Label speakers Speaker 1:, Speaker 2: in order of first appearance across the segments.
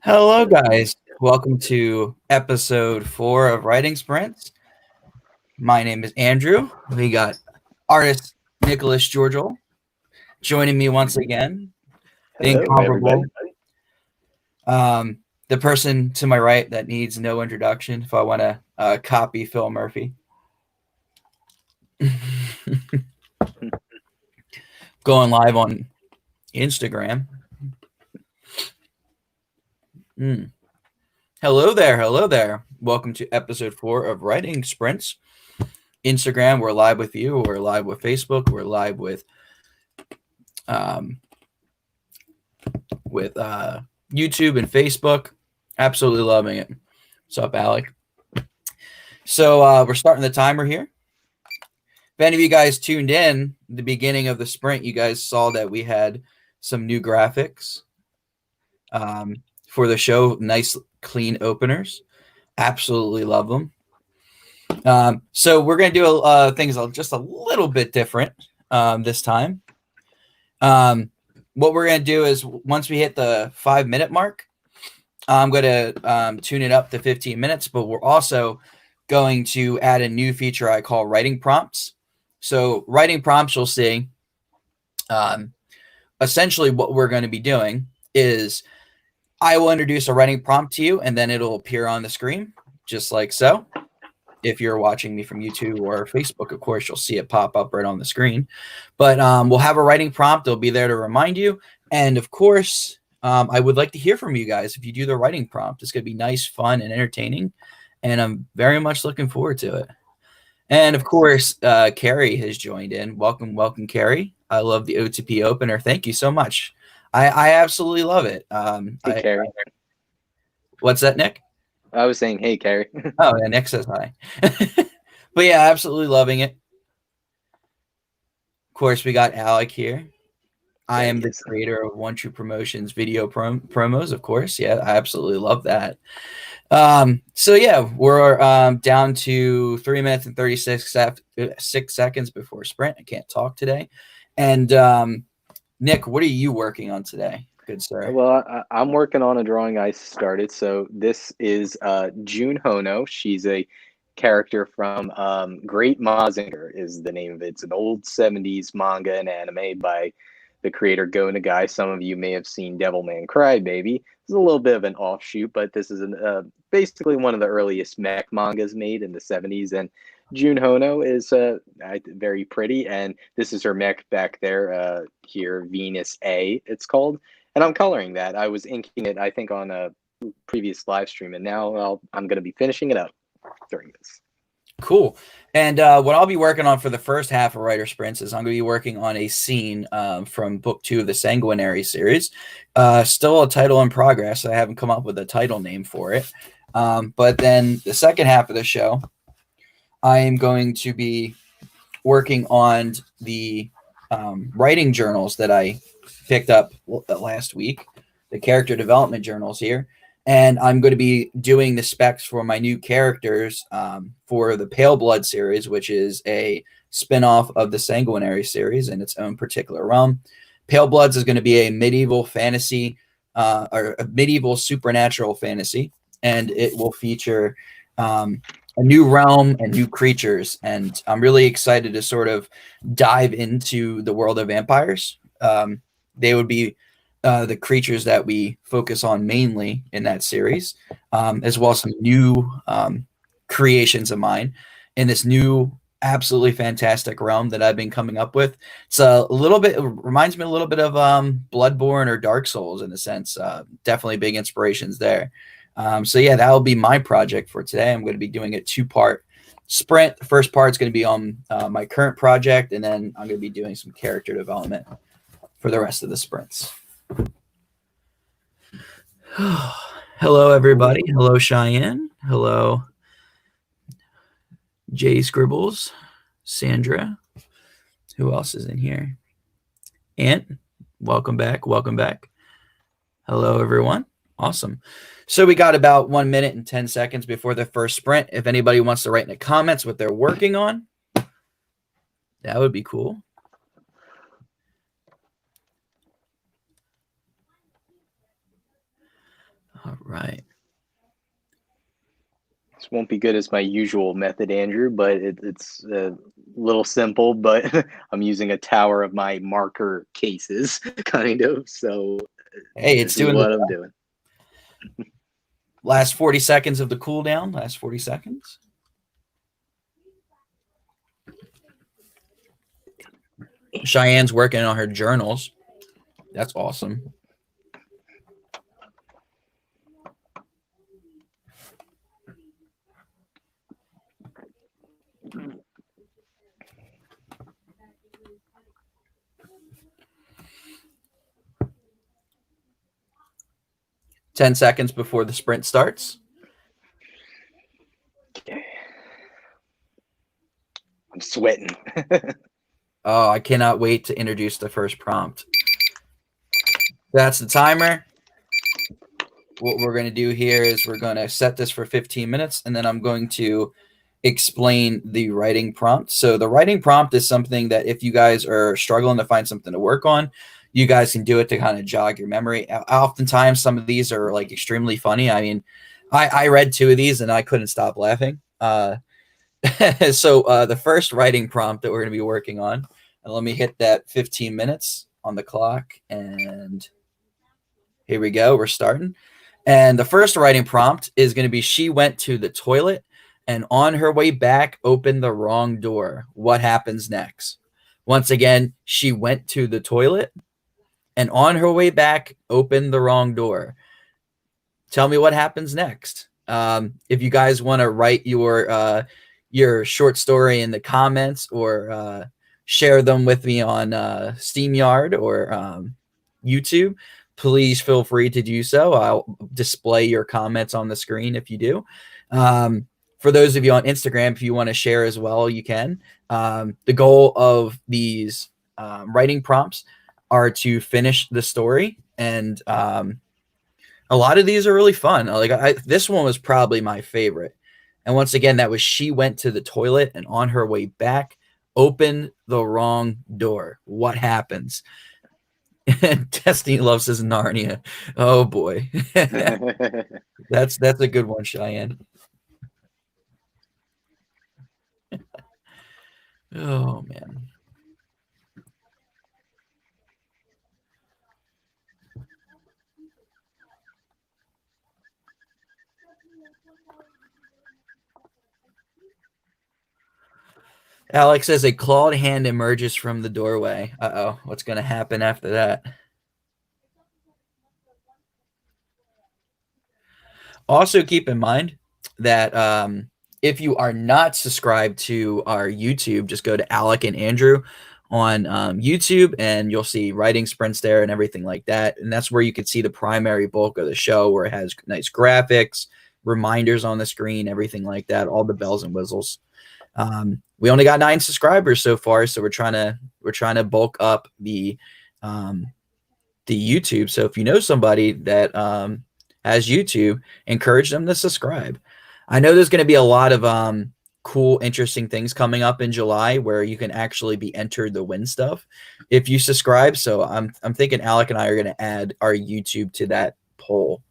Speaker 1: Hello, guys. Welcome to episode 4 of Writing Sprints. My name is Andrew. We got artist Nicholas Georgial joining me once again. The
Speaker 2: Hello,
Speaker 1: incomparable.
Speaker 2: everybody.
Speaker 1: The person to my right that needs no introduction if I want to copy Phil Murphy. Going live on Instagram. Hello there. Welcome to episode 4 of Writing Sprints. Instagram, we're live with you. We're live with Facebook. We're live with YouTube and Facebook. Absolutely loving it. What's up, Alec? So we're starting the timer here. If any of you guys tuned in at the beginning of the sprint, you guys saw that we had some new graphics for the show. Nice, clean openers. Absolutely love them. So we're going to do things just a little bit different this time. What we're going to do is once we hit the 5-minute mark, I'm going to tune it up to 15 minutes, but we're also going to add a new feature I call writing prompts. So writing prompts, you'll see, essentially what we're going to be doing is I will introduce a writing prompt to you, and then it'll appear on the screen, just like so. If you're watching me from YouTube or Facebook, of course, you'll see it pop up right on the screen. But we'll have a writing prompt. It'll be there to remind you. And, of course, I would like to hear from you guys if you do the writing prompt. It's going to be nice, fun, and entertaining. And I'm very much looking forward to it. And, of course, Carrie has joined in. Welcome, Carrie. I love the OTP opener. Thank you so much. I absolutely love it.
Speaker 2: Hey, Carrie.
Speaker 1: What's that, Nick?
Speaker 2: I was saying, hey, Carrie.
Speaker 1: Oh, yeah, Nick says hi. But yeah, absolutely loving it. Of course, we got Alec here. I am the creator of One True Promotions video promos, of course. Yeah, I absolutely love that. So yeah, we're down to 3 minutes and 36 seconds before sprint. I can't talk today. And Nick, what are you working on today? Good sir.
Speaker 2: Well, I'm working on a drawing I started. So this is June Hono. She's a character from Great Mazinger is the name of it. It's an old 70s manga and anime by the creator Go Nagai. Some of you may have seen Devilman Crybaby. It's a little bit of an offshoot, but this is basically one of the earliest mech mangas made in the 70s. And June Hono is very pretty, and this is her mech back there here, Venus A, it's called. And I'm coloring that. I was inking it, I think, on a previous live stream, and now I'm going to be finishing it up during this.
Speaker 1: Cool. And what I'll be working on for the first half of Writer Sprints is I'm going to be working on a scene from book 2 of the Sanguinary series. Still a title in progress. I haven't come up with a title name for it. But then the second half of the show, I am going to be working on the writing journals that I picked up last week, the character development journals here. And I'm going to be doing the specs for my new characters for the Paleblood series, which is a spinoff of the Sanguinary series in its own particular realm. Palebloods is going to be a medieval fantasy or a medieval supernatural fantasy, and it will feature a new realm and new creatures. And I'm really excited to sort of dive into the world of vampires. They would be the creatures that we focus on mainly in that series, as well as some new creations of mine in this new absolutely fantastic realm that I've been coming up with. It's a little bit, it reminds me a little bit of Bloodborne or Dark Souls in a sense. Definitely big inspirations there. So yeah, that will be my project for today. I'm going to be doing a 2-part sprint. The first part is going to be on my current project, and then I'm going to be doing some character development for the rest of the sprints. Hello, everybody. Hello, Cheyenne. Hello, Jay Scribbles, Sandra. Who else is in here? Ant, welcome back. Welcome back. Hello, everyone. Awesome. So we got about 1 minute and 10 seconds before the first sprint. If anybody wants to write in the comments what they're working on, that would be cool. Right.
Speaker 2: This won't be good as my usual method, Andrew, but it's a little simple. But I'm using a tower of my marker cases, kind of. So
Speaker 1: Hey, it's
Speaker 2: this is
Speaker 1: doing the
Speaker 2: what I'm doing.
Speaker 1: last 40 seconds of the cooldown. Last 40 seconds. Cheyenne's working on her journals. That's awesome. Ten seconds before the sprint starts.
Speaker 2: Okay. I'm sweating.
Speaker 1: Oh, I cannot wait to introduce the first prompt. That's the timer. What we're going to do here is we're going to set this for 15 minutes, and then I'm going to explain the writing prompt. So the writing prompt is something that if you guys are struggling to find something to work on, you guys can do it to kind of jog your memory. Oftentimes, some of these are like extremely funny. I mean, I read two of these and I couldn't stop laughing. So the first writing prompt that we're going to be working on, and let me hit that 15 minutes on the clock, and here we go. We're starting. And the first writing prompt is going to be she went to the toilet and on her way back opened the wrong door. What happens next? Once again, she went to the toilet and on her way back opened the wrong door. Tell me what happens next. If you guys want to write your short story in the comments or share them with me on SteamYard or YouTube, please feel free to do so. I'll display your comments on the screen if you do. For those of you on Instagram, if you want to share as well, you can. The goal of these writing prompts are to finish the story, and a lot of these are really fun. Like this one was probably my favorite. And once again, that was she went to the toilet and on her way back opened the wrong door. What happens? Destiny loves his Narnia. Oh boy. That's a good one, Cheyenne. Oh man. Alex says a clawed hand emerges from the doorway. Uh-oh. What's going to happen after that? Also, keep in mind that if you are not subscribed to our YouTube, just go to Alec and Andrew on YouTube, and you'll see writing sprints there and everything like that. And that's where you can see the primary bulk of the show, where it has nice graphics, reminders on the screen, everything like that, all the bells and whistles. We only got 9 subscribers so far, so we're trying to bulk up the YouTube. So if you know somebody that has YouTube, encourage them to subscribe. I know there's going to be a lot of cool, interesting things coming up in July where you can actually be entered to win stuff if you subscribe. So I'm thinking Alec and I are going to add our YouTube to that poll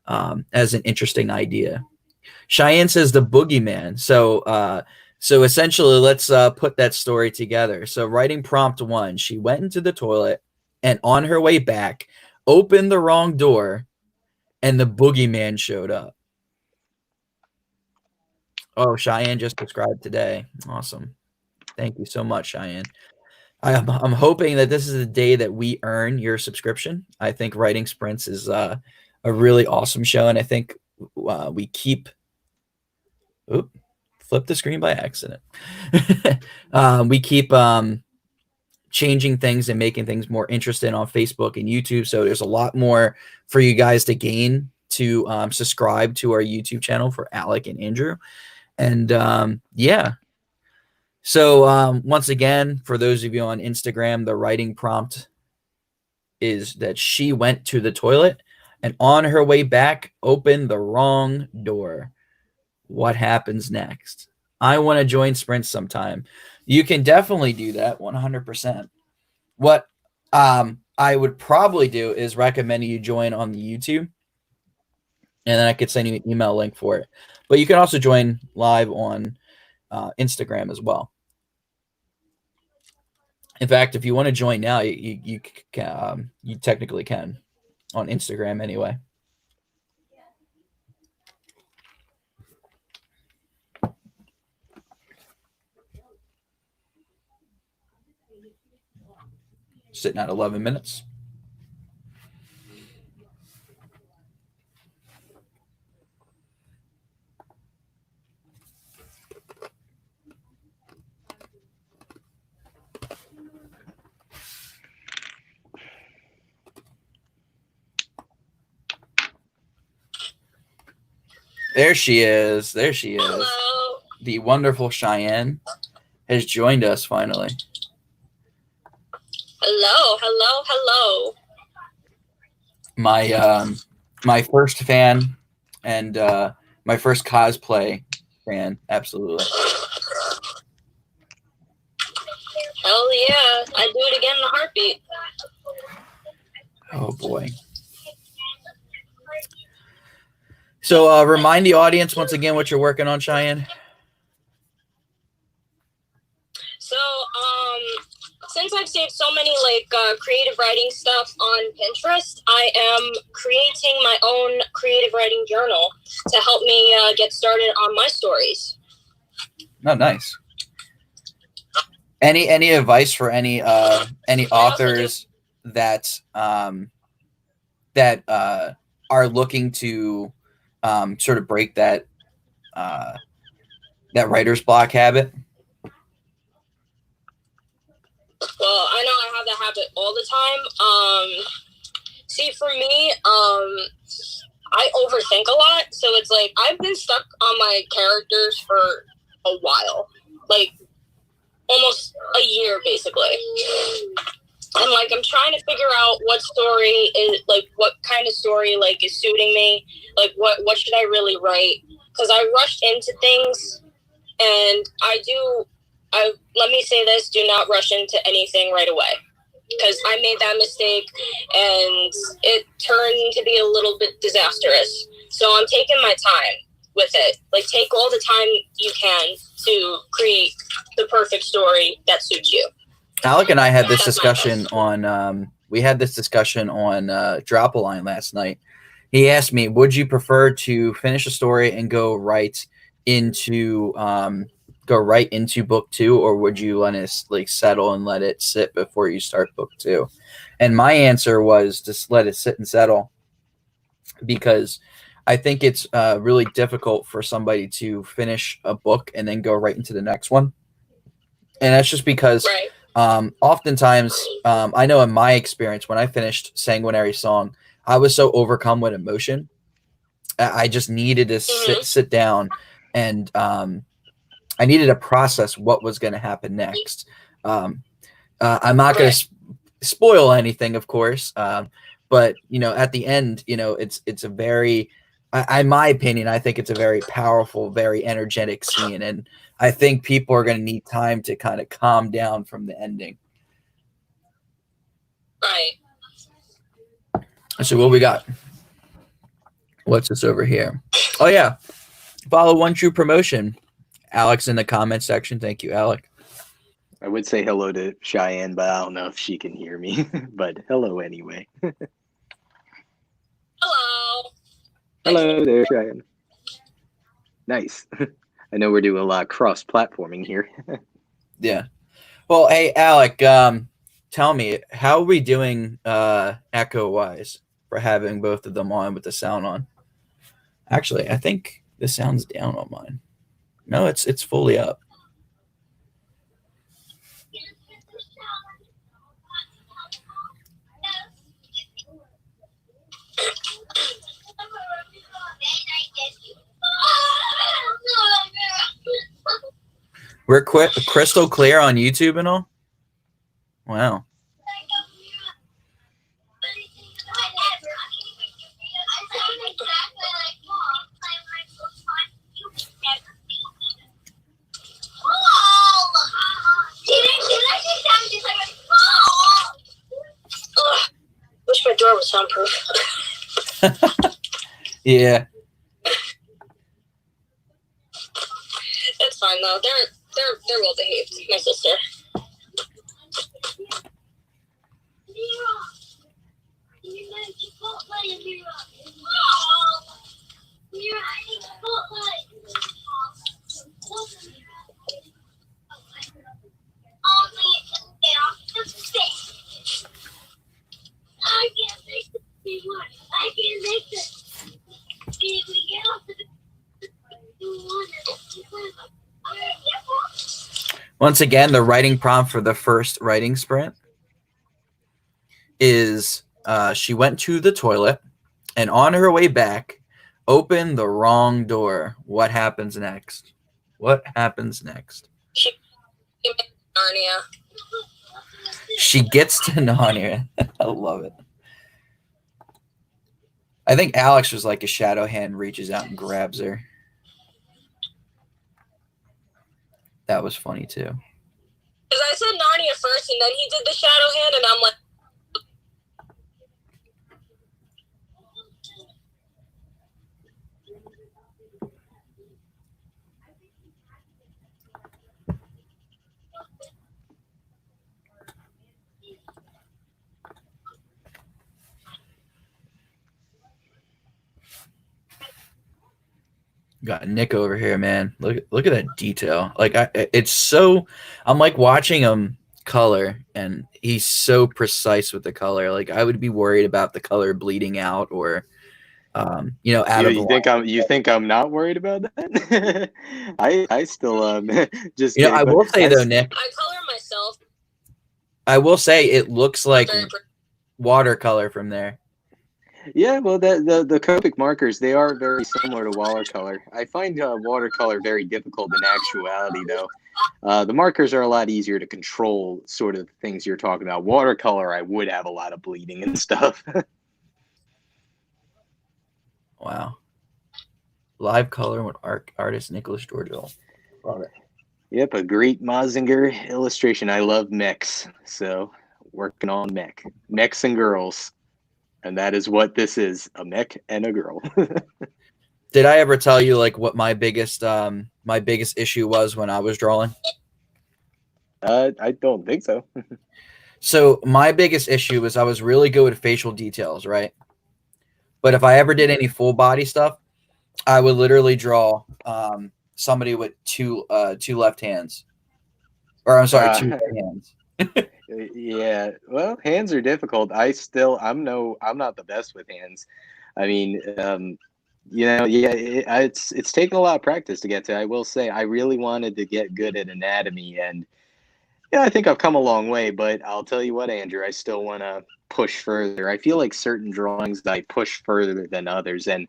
Speaker 1: as an interesting idea. Cheyenne says the boogeyman. So essentially, let's put that story together. So writing prompt 1, she went into the toilet and on her way back opened the wrong door and the boogeyman showed up. Oh, Cheyenne just subscribed today. Awesome. Thank you so much, Cheyenne. I'm hoping that this is the day that we earn your subscription. I think Writing Sprints is a really awesome show, and I think we keep flip the screen by accident. We keep changing things and making things more interesting on Facebook and YouTube. So there's a lot more for you guys to gain to subscribe to our YouTube channel for Alec and Andrew. And yeah. So once again, for those of you on Instagram, the writing prompt is that she went to the toilet and on her way back opened the wrong door. What happens next? I want to join Sprint sometime. You can definitely do that 100%. What I would probably do is recommend you join on the YouTube and then I could send you an email link for it. But you can also join live on Instagram as well. In fact, if you want to join now, you technically can on Instagram anyway. Sitting at 11 minutes. There she is. There she is.
Speaker 3: Hello.
Speaker 1: The wonderful Cheyenne has joined us finally.
Speaker 3: Hello, hello, hello.
Speaker 1: My first fan and my first cosplay fan, absolutely.
Speaker 3: Hell yeah. I'd do it again in a heartbeat.
Speaker 1: Oh boy. So remind the audience once again what you're working on, Cheyenne.
Speaker 3: So, since I've saved so many creative writing stuff on Pinterest, I am creating my own creative writing journal to help me get started on my stories.
Speaker 1: Oh, nice. Any advice for any authors that are looking to sort of break that writer's block habit?
Speaker 3: Well, I know I have that habit all the time. See, for me, I overthink a lot. So it's like I've been stuck on my characters for a while, like almost a year, basically. And like I'm trying to figure out what story is what kind of story is suiting me. Like what should I really write? Because I rushed into things, and let me say this: do not rush into anything right away. Because I made that mistake, and it turned to be a little bit disastrous. So I'm taking my time with it. Like, take all the time you can to create the perfect story that suits you.
Speaker 1: Alec and I had this discussion on Drop a Line last night. He asked me, would you prefer to finish a story and go right into book 2, or would you let it settle and let it sit before you start book 2? And my answer was just let it sit and settle, because I think it's really difficult for somebody to finish a book and then go right into the next one. And that's just because oftentimes, I know in my experience, when I finished Sanguinary Song, I was so overcome with emotion. I just needed to sit down, and I needed to process what was going to happen next. I'm not going to spoil anything, of course, but at the end, it's a very, in my opinion, I think it's a very powerful, very energetic scene, and I think people are going to need time to kind of calm down from the ending.
Speaker 3: Right.
Speaker 1: So what we got? What's this over here? Oh yeah, follow One True Promotion. Alex in the comment section. Thank you, Alec.
Speaker 2: I would say hello to Cheyenne, but I don't know if she can hear me. But hello anyway.
Speaker 3: Hello.
Speaker 2: Hello there, Cheyenne. Nice. I know we're doing a lot of cross-platforming here.
Speaker 1: Yeah. Well, hey, Alec, tell me, how are we doing echo-wise for having both of them on with the sound on? Actually, I think the sound's down on mine. No, it's fully up. We're crystal clear on YouTube and all? Wow.
Speaker 3: Wish my door was soundproof.
Speaker 1: Yeah.
Speaker 3: fine though. They're well behaved. My sister.
Speaker 1: Once again, the writing prompt for the first writing sprint is she went to the toilet and on her way back opened the wrong door. What happens next? What happens next?
Speaker 3: She Narnia.
Speaker 1: She gets to Narnia. I love it. I think Alex was like a shadow hand reaches out and grabs her. That was funny too.
Speaker 3: Because I said Narnia first, and then he did the shadow hand, and I'm like,
Speaker 1: Got Nick over here, man. Look at that detail. Like I'm like watching him color, and he's so precise with the color. Like I would be worried about the color bleeding out or out of
Speaker 2: You think I'm not worried about that? I still just
Speaker 1: I will say though, Nick,
Speaker 3: I color myself.
Speaker 1: I will say it looks like watercolor from there.
Speaker 2: Yeah, well, the Copic markers, they are very similar to watercolor. I find watercolor very difficult in actuality, though. The markers are a lot easier to control, sort of things you're talking about. Watercolor, I would have a lot of bleeding and stuff.
Speaker 1: Wow. Live color with artist Nicholas Georgiou. Love it.
Speaker 2: Yep, a great Mazinger illustration. I love mechs, so working on mechs and girls. And that is what this is, a mech and a girl.
Speaker 1: Did I ever tell you like what my biggest issue was when I was drawing?
Speaker 2: I don't think so.
Speaker 1: So my biggest issue was I was really good with facial details, right? But if I ever did any full body stuff, I would literally draw somebody with two left hands. Or I'm sorry, two right hands.
Speaker 2: Yeah, well, hands are difficult. I'm not the best with hands. I mean, it's taken a lot of practice to get to. I will say, I really wanted to get good at anatomy, and yeah, I think I've come a long way. But I'll tell you what, Andrew, I still want to push further. I feel like certain drawings I push further than others, and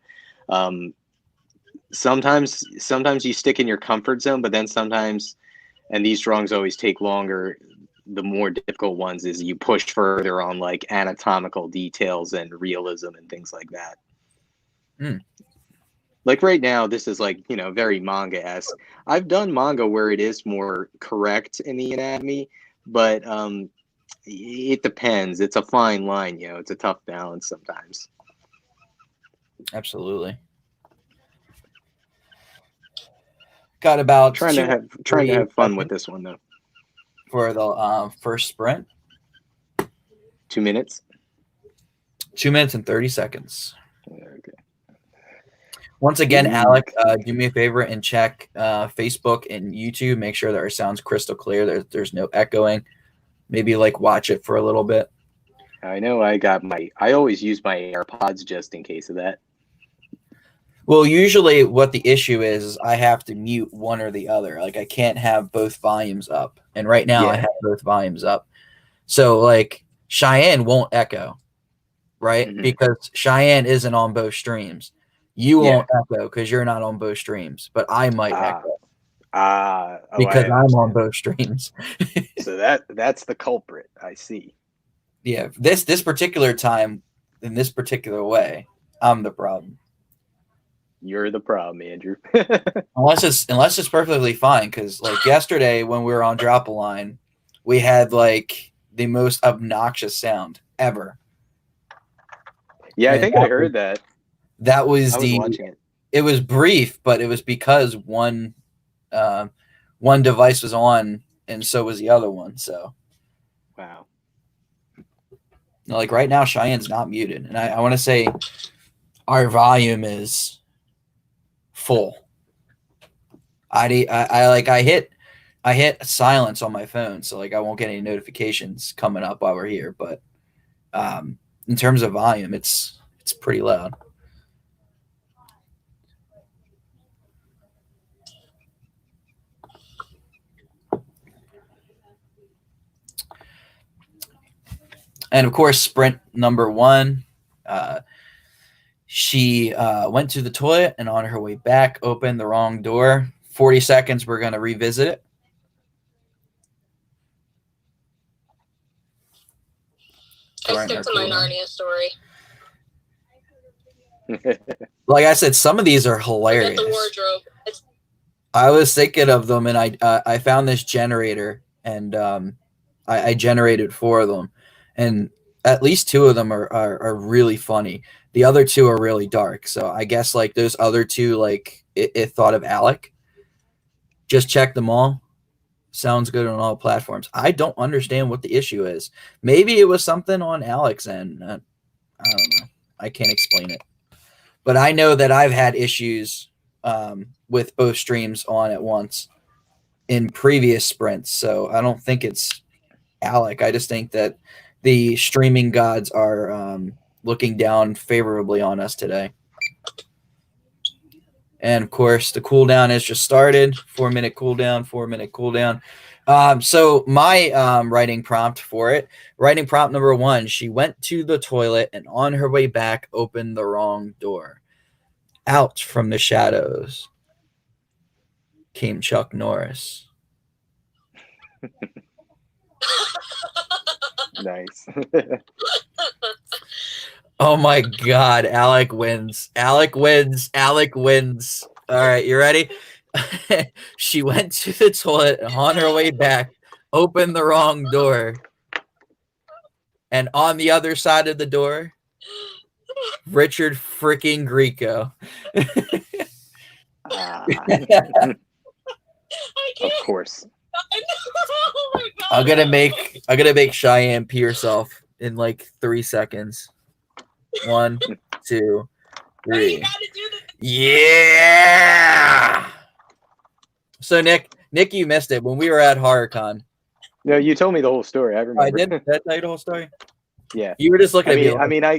Speaker 2: sometimes you stick in your comfort zone, but then sometimes, and these drawings always take longer. The more difficult ones is you push further on like anatomical details and realism and things like that. Like right now, this is like, very manga-esque. I've done manga where it is more correct in the anatomy, but it depends. It's a fine line, it's a tough balance sometimes.
Speaker 1: Absolutely. Got about
Speaker 2: trying to have fun with this one though.
Speaker 1: For the first sprint.
Speaker 2: 2 minutes.
Speaker 1: 2 minutes and 30 seconds.
Speaker 2: Okay.
Speaker 1: Once again, Alec, do me a favor and check Facebook and YouTube. Make sure that our sound's crystal clear. There's no echoing. Maybe like watch it for a little bit.
Speaker 2: I know I always use my AirPods just in case of that.
Speaker 1: Well, usually what the issue is I have to mute one or the other. Like I can't have both volumes up. And right now I have both volumes up. So like Cheyenne won't echo, right? Mm-hmm. Because Cheyenne isn't on both streams. You won't echo because you're not on both streams, but I might echo. Because I'm on both streams.
Speaker 2: So that's the culprit. I see.
Speaker 1: Yeah. This particular time, in this particular way, I'm the problem.
Speaker 2: You're the problem, Andrew.
Speaker 1: unless it's perfectly fine, because like yesterday when we were on Drop a Line, we had like the most obnoxious sound ever.
Speaker 2: Yeah, I think I heard that.
Speaker 1: That was
Speaker 2: watching it.
Speaker 1: It was brief, but it was because one one device was on and so was the other one. So
Speaker 2: Wow.
Speaker 1: like right now, Cheyenne's not muted, and I want to say our volume is full. I hit silence on my phone, so like I won't get any notifications coming up while we're here. But in terms of volume, it's pretty loud. And of course, sprint number 1. She went to the toilet and on her way back opened the wrong door. 40 seconds. We're going to revisit it.
Speaker 3: I stick to my Narnia story.
Speaker 1: Like I said, some of these are hilarious.
Speaker 3: I got the wardrobe.
Speaker 1: I was thinking of them, and I found this generator, and I generated 4 of them, and at least 2 of them are really funny. The other 2 are really dark. So I guess like those other 2, like it thought of Alec. Just check them all. Sounds good on all platforms. I don't understand what the issue is. Maybe it was something on Alec's end. I don't know. I can't explain it. But I know that I've had issues with both streams on at once in previous sprints. So I don't think it's Alec. I just think that the streaming gods are looking down favorably on us today. And of course, the cooldown has just started. 4-minute cooldown, 4-minute cooldown. So my writing prompt for it, writing prompt number 1, she went to the toilet and on her way back opened the wrong door. Out from the shadows came Chuck Norris.
Speaker 2: Nice.
Speaker 1: Oh my God, Alec wins. Alec wins. Alec wins. All right, you ready? She went to the toilet and on her way back opened the wrong door. And on the other side of the door, Richard freaking Grieco.
Speaker 2: Of course.
Speaker 3: Oh my God.
Speaker 1: I'm gonna make Cheyenne pee herself in like 3 seconds. 1, 2, 3.
Speaker 3: You gotta do this.
Speaker 1: Yeah. So Nick, you missed it when we were at HorrorCon.
Speaker 2: No, you told me the whole story. I remember.
Speaker 1: I did. Did I tell you the whole story?
Speaker 2: Yeah.
Speaker 1: You were just looking at me.
Speaker 2: I mean, I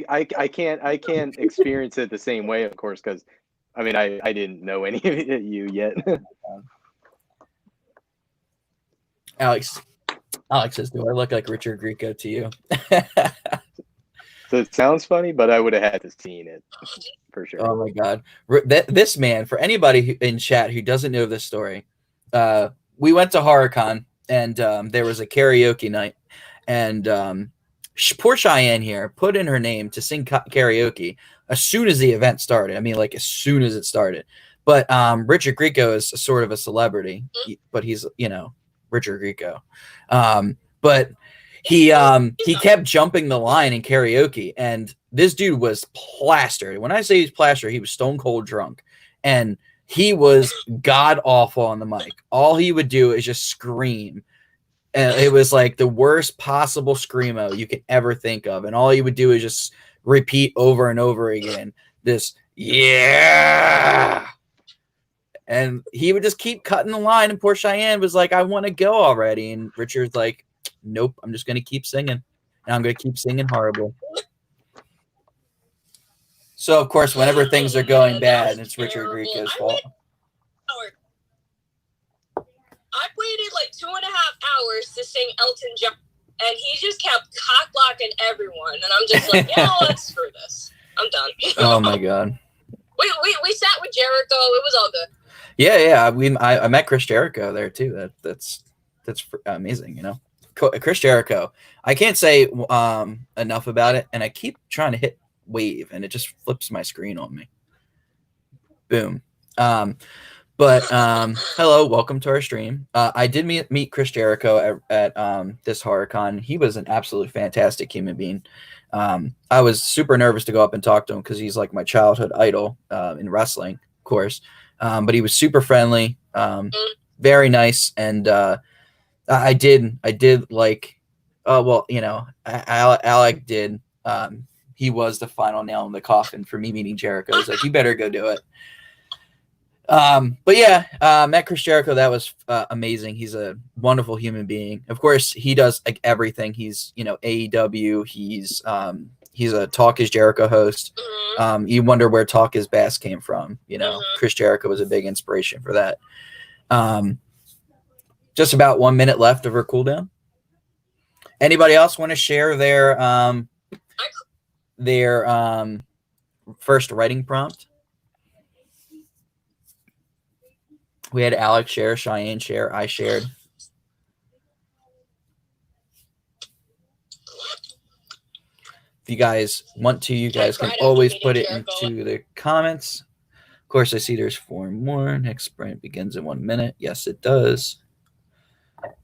Speaker 2: can't experience it the same way, of course, because I mean, I didn't know any of you yet.
Speaker 1: Alex says, "Do I look like Richard Grieco to you?"
Speaker 2: So it sounds funny, but I would have had to seen it for sure.
Speaker 1: Oh my God, this man! For anybody in chat who doesn't know this story, we went to HorrorCon and there was a karaoke night, and poor Cheyenne here put in her name to sing karaoke as soon as the event started. I mean, like as soon as it started. But Richard Grieco is sort of a celebrity, but he's Richard Grieco, but he kept jumping the line in karaoke, and this dude was plastered. When I say he's plastered, he was stone cold drunk, and he was god awful on the mic. All he would do is just scream, and it was like the worst possible screamo you could ever think of. And all he would do is just repeat over and over again this yeah. And he would just keep cutting the line, and poor Cheyenne was like, "I want to go already." And Richard's like, "Nope, I'm just gonna keep singing, and I'm gonna keep singing horrible." So of course, whenever things are going bad, it's Richard Grieco's fault.
Speaker 3: I waited like 2.5 hours to sing Elton John, and he just kept cock blocking everyone, and I'm just like, let's screw this. I'm done.
Speaker 1: Oh my God.
Speaker 3: We sat with Jericho. It was all good.
Speaker 1: Yeah. I met Chris Jericho there too. That's amazing. Chris Jericho. I can't say enough about it, and I keep trying to hit wave, and it just flips my screen on me. Boom. But hello, welcome to our stream. I did meet Chris Jericho at this HorrorCon. He was an absolutely fantastic human being. I was super nervous to go up and talk to him because he's like my childhood idol in wrestling, of course. But he was super friendly. very nice. And I did like, oh, well, you know, Alec did. He was the final nail in the coffin for me meeting Jericho. He's like, you better go do it. But yeah, met Chris Jericho. That was amazing. He's a wonderful human being. Of course, he does like everything. He's, you know, AEW. He's a Talk is Jericho host. You wonder where Talk is Bass came from. You know, Chris Jericho was a big inspiration for that. Just about 1 minute left of her cooldown. Anybody else want to share their first writing prompt? We had Alex share, Cheyenne share, I shared. If you guys want to, you guys can always put it into the comments. Of course, I see there's 4 more. Next sprint begins in 1 minute. Yes, it does.
Speaker 2: All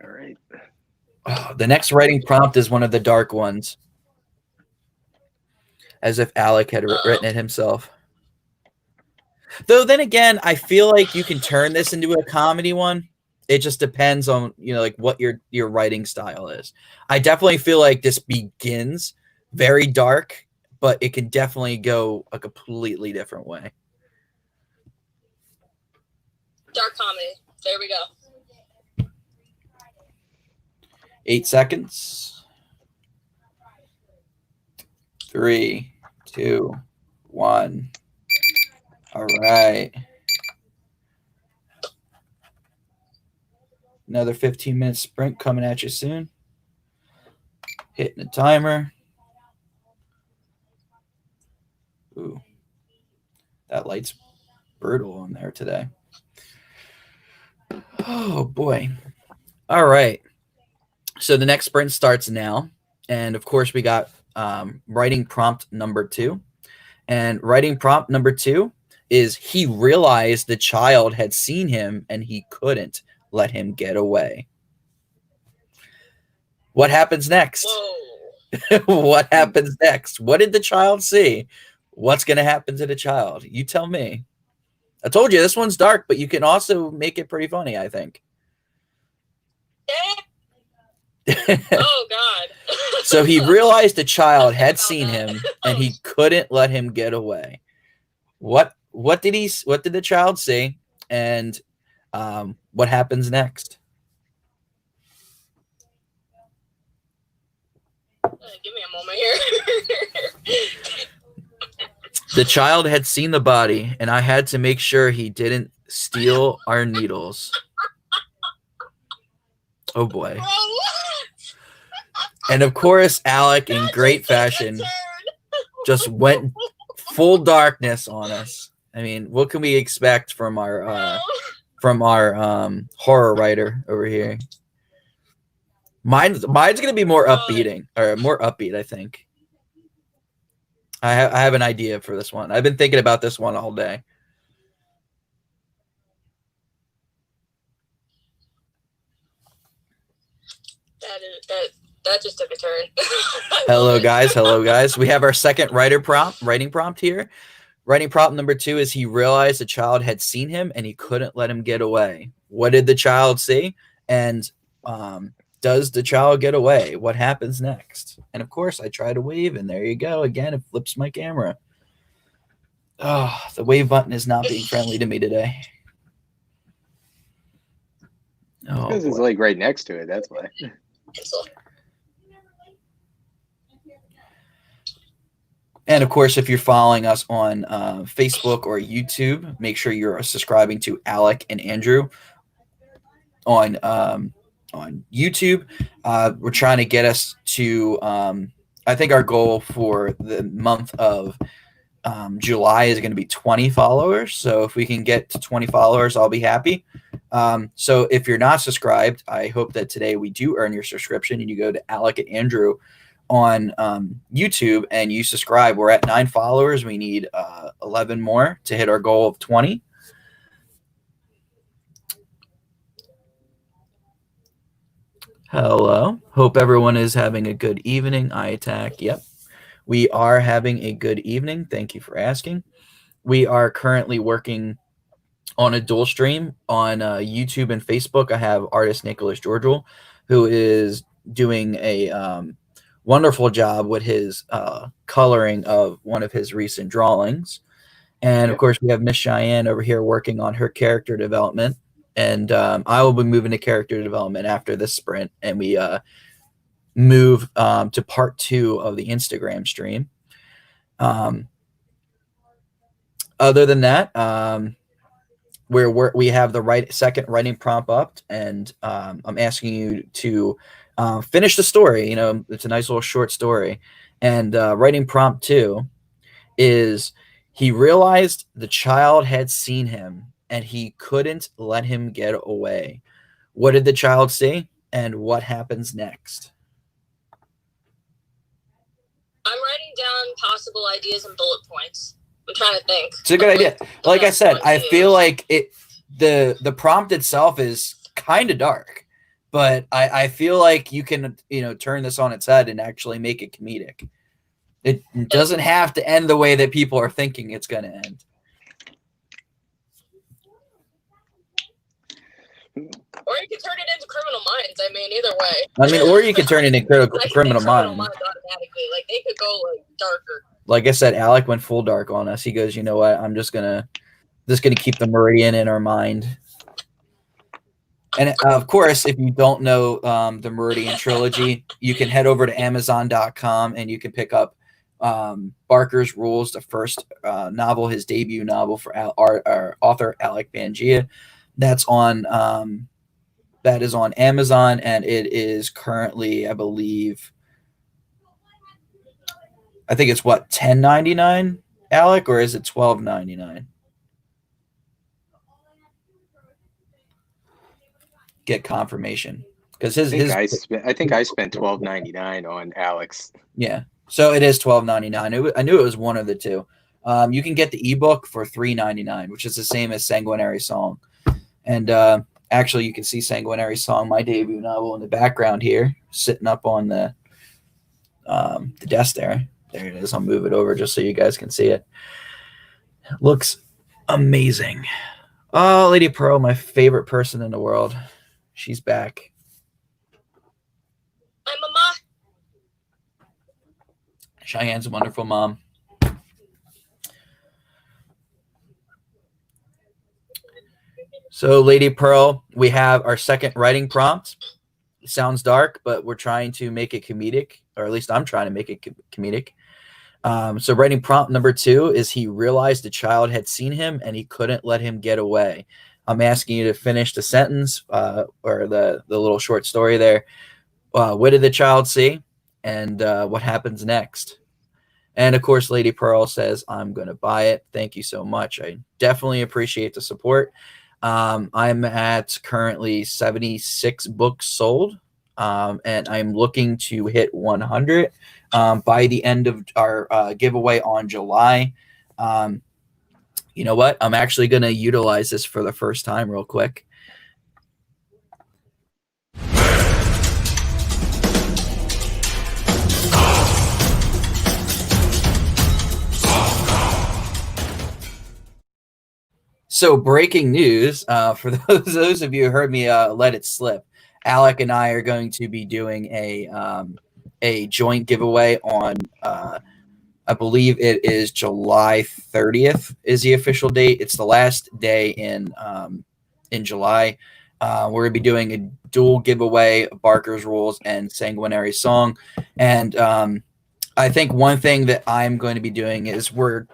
Speaker 2: right.
Speaker 1: Oh, the next writing prompt is one of the dark ones. As if Alec had written it himself. Though then again, I feel like you can turn this into a comedy one. It just depends on, you know, like what your writing style is. I definitely feel like this begins very dark, but it can definitely go a completely different way.
Speaker 3: Dark comedy. There we go.
Speaker 1: 8 seconds. 3, 2, 1. All right. Another 15-minute sprint coming at you soon. Hitting the timer. Ooh. That light's brutal on there today. Oh, boy. All right. So the next sprint starts now. And, of course, we got writing prompt number 2. And writing prompt number 2 is he realized the child had seen him and he couldn't let him get away. What happens next? What happens next? What did the child see? What's going to happen to the child? You tell me. I told you this one's dark, but you can also make it pretty funny, I think.
Speaker 3: Oh, God.
Speaker 1: So he realized the child had seen him and he couldn't let him get away. What did the child see, and what happens next?
Speaker 3: Give me a moment here.
Speaker 1: The child had seen the body, and I had to make sure he didn't steal our needles. Oh boy. And of course, Alec, in great fashion, just went full darkness on us. I mean, what can we expect from our horror writer over here? Mine's gonna be more upbeat, I think. I have an idea for this one. I've been thinking about this one all day.
Speaker 3: That just took a turn.
Speaker 1: Hello guys. We have our second writing prompt here. Writing prompt number 2 is he realized the child had seen him and he couldn't let him get away. What did the child see? And does the child get away? What happens next? And of course, I try to wave, and there you go. Again, it flips my camera. Oh, the wave button is not being friendly to me today. Oh,
Speaker 2: because it's like right next to it. That's why.
Speaker 1: And of course, if you're following us on Facebook or YouTube, make sure you're subscribing to Alec and Andrew on YouTube. We're trying to get us to, I think our goal for the month of July is going to be 20 followers. So if we can get to 20 followers, I'll be happy. So if you're not subscribed, I hope that today we do earn your subscription and you go to Alec and Andrew on YouTube and you subscribe. We're at 9 followers. We need 11 more to hit our goal of 20. Hello. Hope everyone is having a good evening. I attack. Yep. We are having a good evening. Thank you for asking. We are currently working on a dual stream on YouTube and Facebook. I have artist Nicholas Georgial, who is doing a wonderful job with his coloring of one of his recent drawings. And of course, we have Miss Cheyenne over here working on her character development. And I will be moving to character development after this sprint, and we move to part 2 of the Instagram stream. Other than that, we have the second writing prompt up, and I'm asking you to finish the story. You know, it's a nice little short story. And writing prompt 2 is, he realized the child had seen him and he couldn't let him get away. What did the child see, and what happens next?
Speaker 3: I'm writing down possible ideas and bullet points. I'm trying to think.
Speaker 1: It's a good idea. Like I said, I feel like the prompt itself is kind of dark, but I feel like you can, you know, turn this on its head and actually make it comedic. It doesn't have to end the way that people are thinking it's going to end.
Speaker 3: Or you can turn it into Criminal Minds. I mean, either way.
Speaker 1: I mean, or you could turn it into Criminal Minds.
Speaker 3: Automatically. Like, they could go like darker.
Speaker 1: Like I said, Alec went full dark on us. He goes, you know what? I'm just gonna keep the meridian in our mind. And of course, if you don't know the Meridian trilogy, you can head over to Amazon.com and you can pick up Barker's Rules, the first novel, his debut novel for our author Alec Bangia. That is on Amazon, and it is currently, I think it's what, $10.99, Alec, or is it $12.99? Get confirmation, because
Speaker 2: I think I spent $12.99 on Alex.
Speaker 1: Yeah, so it is $12.99. I knew it was one of the two. You can get the ebook for $3.99, which is the same as Sanguinary Song. And actually, you can see Sanguinary Song, my debut novel, in the background here, sitting up on the desk there. There it is. I'll move it over just so you guys can see it. It looks amazing. Oh, Lady Pearl, my favorite person in the world. She's back.
Speaker 3: Hi, Mama.
Speaker 1: Cheyenne's a wonderful mom. So, Lady Pearl, we have our second writing prompt. It sounds dark, but we're trying to make it comedic, or at least I'm trying to make it comedic. So writing prompt number 2 is, he realized the child had seen him and he couldn't let him get away. I'm asking you to finish the sentence or the little short story there. What did the child see, and what happens next? And of course, Lady Pearl says, I'm going to buy it. Thank you so much. I definitely appreciate the support. I'm at currently 76 books sold, and I'm looking to hit 100 by the end of our giveaway on July. You know what? I'm actually going to utilize this for the first time real quick. So, breaking news, for those of you who heard me let it slip, Alec and I are going to be doing a joint giveaway on, I believe it is July 30th is the official date. It's the last day in July. We're going to be doing a dual giveaway of Barker's Rules and Sanguinary Song. And I think one thing that I'm going to be doing is we're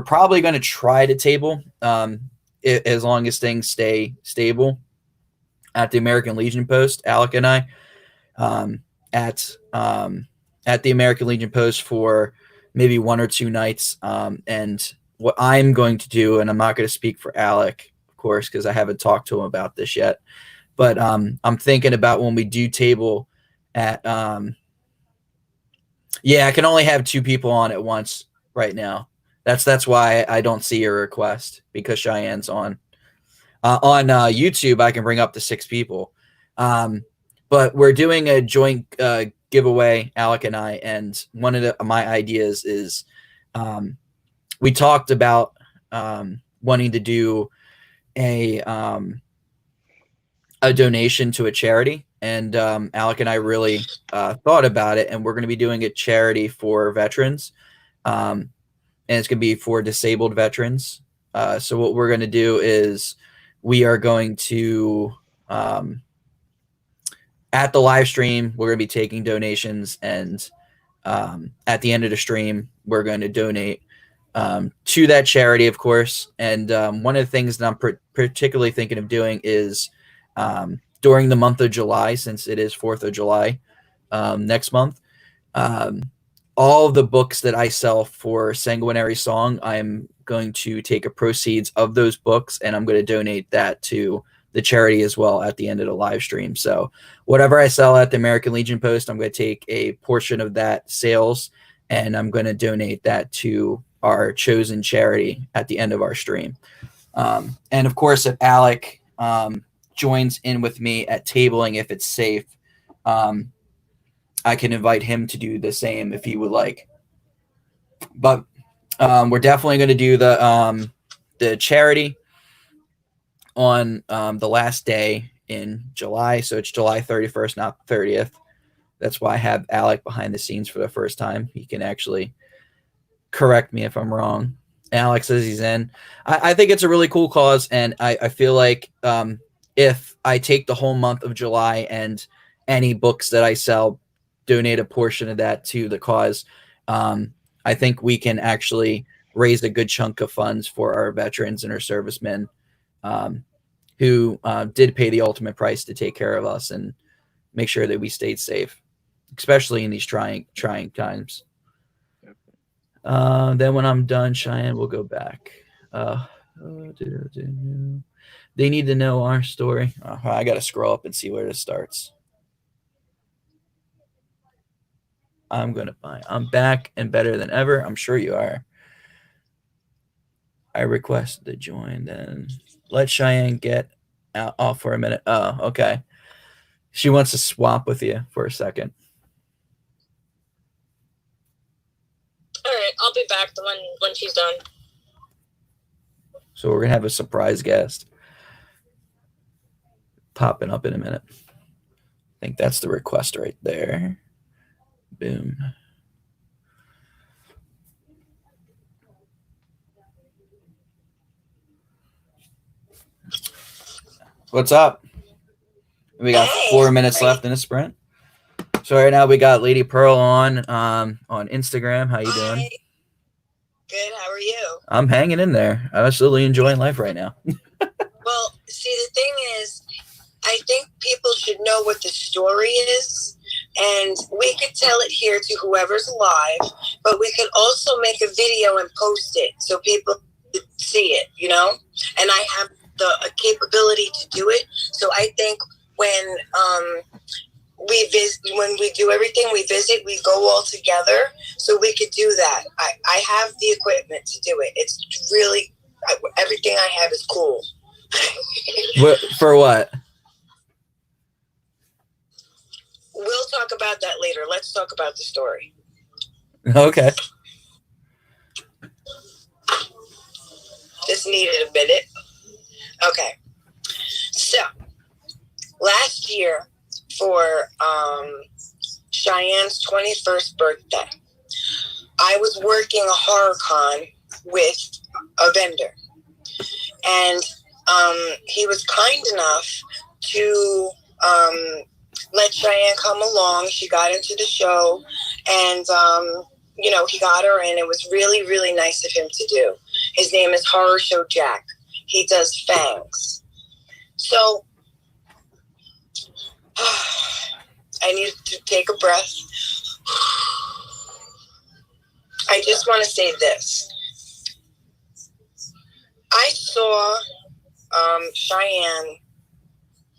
Speaker 1: probably going to try to table as long as things stay stable at the American Legion Post, Alec and I, at the American Legion Post for maybe 1 or 2 nights. And what I'm going to do, and I'm not going to speak for Alec, of course, because I haven't talked to him about this yet, but I'm thinking about when we do table at yeah, I can only have 2 people on at once right now. That's why I don't see your request, because Cheyenne's on. On YouTube, I can bring up to 6 people. But we're doing a joint giveaway, Alec and I, and one of my ideas is we talked about wanting to do a donation to a charity, and Alec and I really thought about it, and we're going to be doing a charity for veterans, and it's going to be for disabled veterans. So what we're going to do is we are going to at the live stream we're going to be taking donations, and at the end of the stream we're going to donate to that charity, of course. And one of the things that I'm particularly thinking of doing is during the month of July, since it is 4th of July next month, all of the books that I sell for Sanguinary Song, I'm going to take a proceeds of those books and I'm going to donate that to the charity as well at the end of the live stream. So whatever I sell at the American Legion Post, I'm going to take a portion of that sales and I'm going to donate that to our chosen charity at the end of our stream. And of course, if Alec joins in with me at tabling, if it's safe, I can invite him to do the same if he would like. But we're definitely going to do the charity on the last day in July. So it's July 31st, not 30th. That's why I have Alec behind the scenes for the first time. He can actually correct me if I'm wrong. Alex says he's in. I think it's a really cool cause, and I feel like if I take the whole month of July and any books that I sell, donate a portion of that to the cause, I think we can actually raise a good chunk of funds for our veterans and our servicemen who did pay the ultimate price to take care of us and make sure that we stayed safe, especially in these trying times. Then when I'm done, Cheyenne will go back. They need to know our story. I got to scroll up and see where this starts. I'm back and better than ever. I'm sure you are. I request to join. Then let Cheyenne get off for a minute. Oh, okay. She wants to swap with you for a second.
Speaker 3: All right, I'll be back when she's done.
Speaker 1: So we're going to have a surprise guest popping up in a minute. I think that's the request right there. Boom. What's up? We got 4 minutes left in the sprint. So right now we got Lady Pearl on Instagram. How you doing?
Speaker 4: Good. How are you?
Speaker 1: I'm hanging in there. I'm absolutely enjoying life right now.
Speaker 4: Well, see, the thing is, I think people should know what the story is, and we could tell it here to whoever's alive, but we could also make a video and post it so people could see it, you know? And I have the capability to do it. So I think when we do everything, we visit, we go all together, so we could do that. I have the equipment to do it. It's really, everything I have is cool.
Speaker 1: For what?
Speaker 4: We'll talk about that later. Let's talk about the story.
Speaker 1: Okay.
Speaker 4: Just needed a minute. Okay. So, last year, for Cheyenne's 21st birthday, I was working a horror con with a vendor, and he was kind enough to let Cheyenne come along. She got into the show, and he got her in. It was really, really nice of him to do. His name is Horror Show Jack. He does fangs. So I need to take a breath. I just want to say this. I saw Cheyenne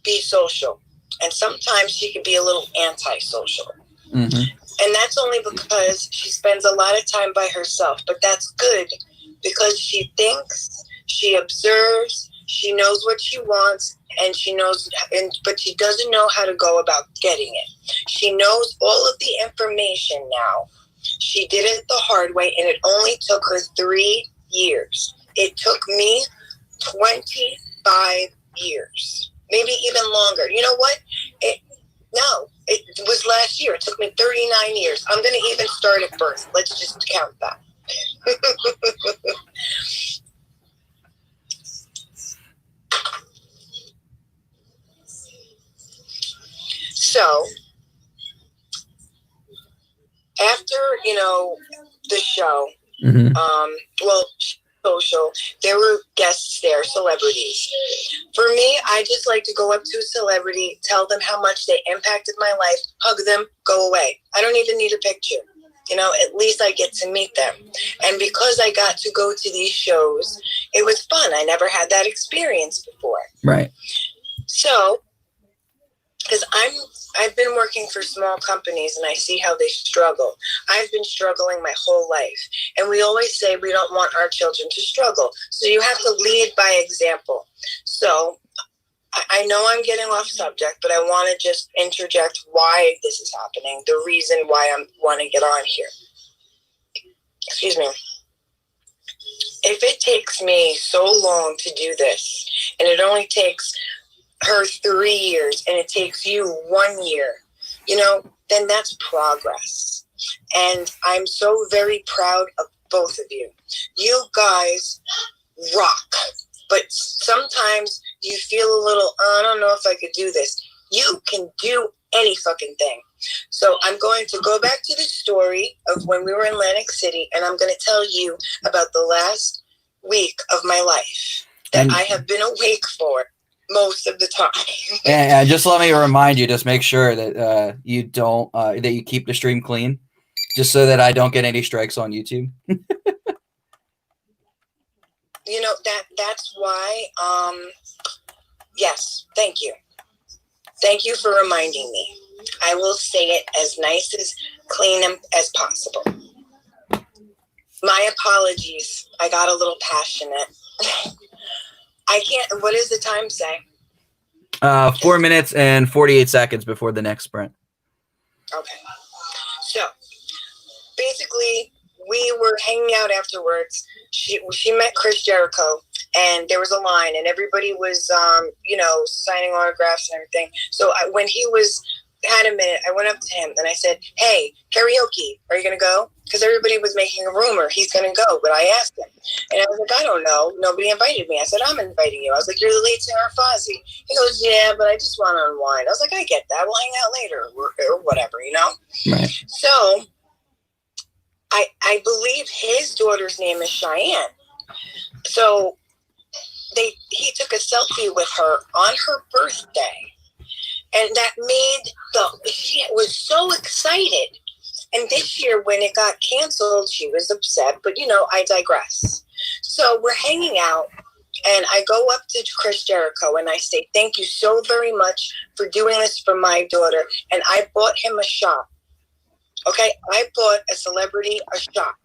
Speaker 4: be social, and sometimes she can be a little antisocial.
Speaker 1: Mm-hmm.
Speaker 4: And that's only because she spends a lot of time by herself. But that's good because she thinks, she observes, she knows what she wants, and she knows, but she doesn't know how to go about getting it. She knows all of the information now. She did it the hard way, and it only took her 3 years. It took me 25 years, maybe even longer. You know what? It was last year. It took me 39 years. I'm going to even start at birth. Let's just count that. So, after, the show, social, there were guests there, celebrities. For me, I just like to go up to a celebrity, tell them how much they impacted my life, hug them, go away. I don't even need a picture. At least I get to meet them. And because I got to go to these shows, it was fun. I never had that experience before.
Speaker 1: Right.
Speaker 4: So, because I've been working for small companies and I see how they struggle. I've been struggling my whole life. And we always say we don't want our children to struggle. So you have to lead by example. So I know I'm getting off subject, but I want to just interject why this is happening, the reason why I want to get on here. Excuse me. If it takes me so long to do this, and it only takes her 3 years, and it takes you 1 year, then that's progress. And I'm so very proud of both of you. You guys rock. But sometimes you feel a little, I don't know if I could do this. You can do any fucking thing. So I'm going to go back to the story of when we were in Atlantic City, and I'm going to tell you about the last week of my life that I have been awake for most of the time.
Speaker 1: And just let me remind you, just make sure that you don't, that you keep the stream clean, just so that I don't get any strikes on YouTube.
Speaker 4: That's why, yes, thank you. Thank you for reminding me. I will say it as nice, as clean as possible. My apologies. I got a little passionate. I can't, what does the time say?
Speaker 1: 4 minutes and 48 seconds before the next sprint.
Speaker 4: Okay. So, basically, we were hanging out afterwards. She met Chris Jericho, and there was a line, and everybody was, signing autographs and everything. So when he had a minute, I went up to him and I said, "Hey, karaoke, are you going to go?" Because everybody was making a rumor he's going to go, but I asked him. And I was like, "I don't know. Nobody invited me." I said, "I'm inviting you." I was like, "You're the lead singer of Fozzy." He goes, "Yeah, but I just want to unwind." I was like, "I get that. We'll hang out later or whatever,
Speaker 1: Right.
Speaker 4: So I believe his daughter's name is Cheyenne. So he took a selfie with her on her birthday. And that she was so excited. And this year when it got canceled, she was upset. But, I digress. So we're hanging out. And I go up to Chris Jericho and I say, "Thank you so very much for doing this for my daughter." And I bought him a shot. Okay, I bought a celebrity a shot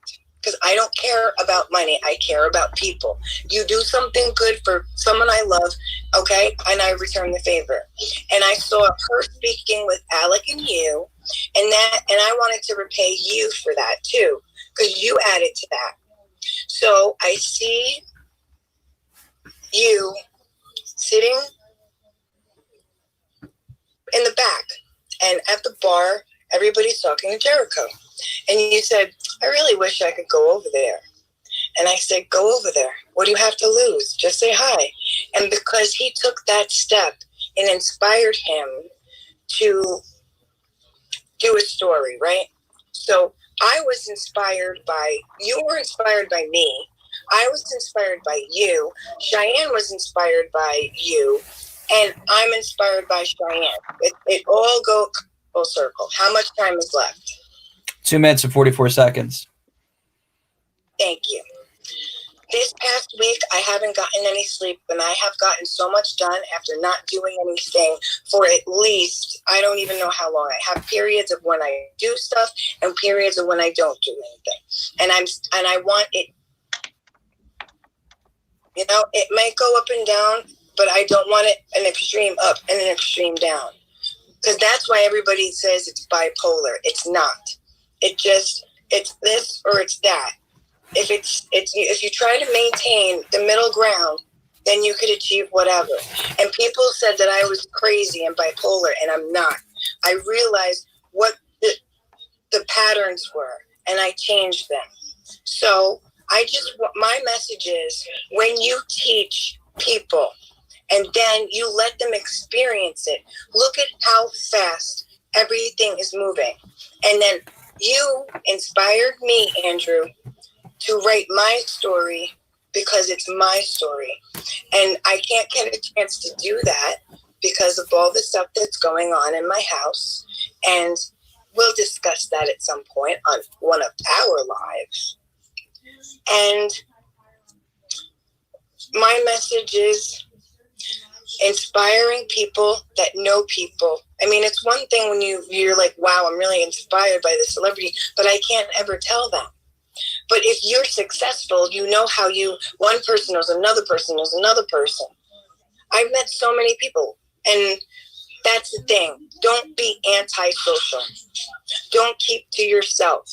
Speaker 4: because I don't care about money. I care about people. You do something good for someone I love, okay, and I return the favor. And I saw her speaking with Alec and you, and I wanted to repay you for that too because you added to that. So I see you sitting in the back, and at the bar, everybody's talking to Jericho. And you said, "I really wish I could go over there." And I said, "Go over there. What do you have to lose? Just say hi." And because he took that step, it inspired him to do a story, right? So I was inspired you were inspired by me. I was inspired by you. Cheyenne was inspired by you. And I'm inspired by Cheyenne. It all goes full circle. How much time is left?
Speaker 1: 2 minutes and 44 seconds.
Speaker 4: Thank you. This past week, I haven't gotten any sleep, and I have gotten so much done after not doing anything for at least, I don't even know how long. I have periods of when I do stuff and periods of when I don't do anything. And I want it, it might go up and down, but I don't want it an extreme up and an extreme down. Because that's why everybody says it's bipolar. It's not. It's this or it's that. If you try to maintain the middle ground, then you could achieve whatever. And people said that I was crazy and bipolar, and I'm not. I realized what the patterns were, and I changed them. So my message is, when you teach people and then you let them experience it, look at how fast everything is moving. And then you inspired me, Andrew, to write my story because it's my story. And I can't get a chance to do that because of all the stuff that's going on in my house. And we'll discuss that at some point on one of our lives. And my message is inspiring people that know people. I mean, it's one thing when you're like, wow, I'm really inspired by this celebrity, but I can't ever tell them. But if you're successful, you know how one person knows another person knows another person. I've met so many people, and that's the thing. Don't be antisocial. Don't keep to yourself.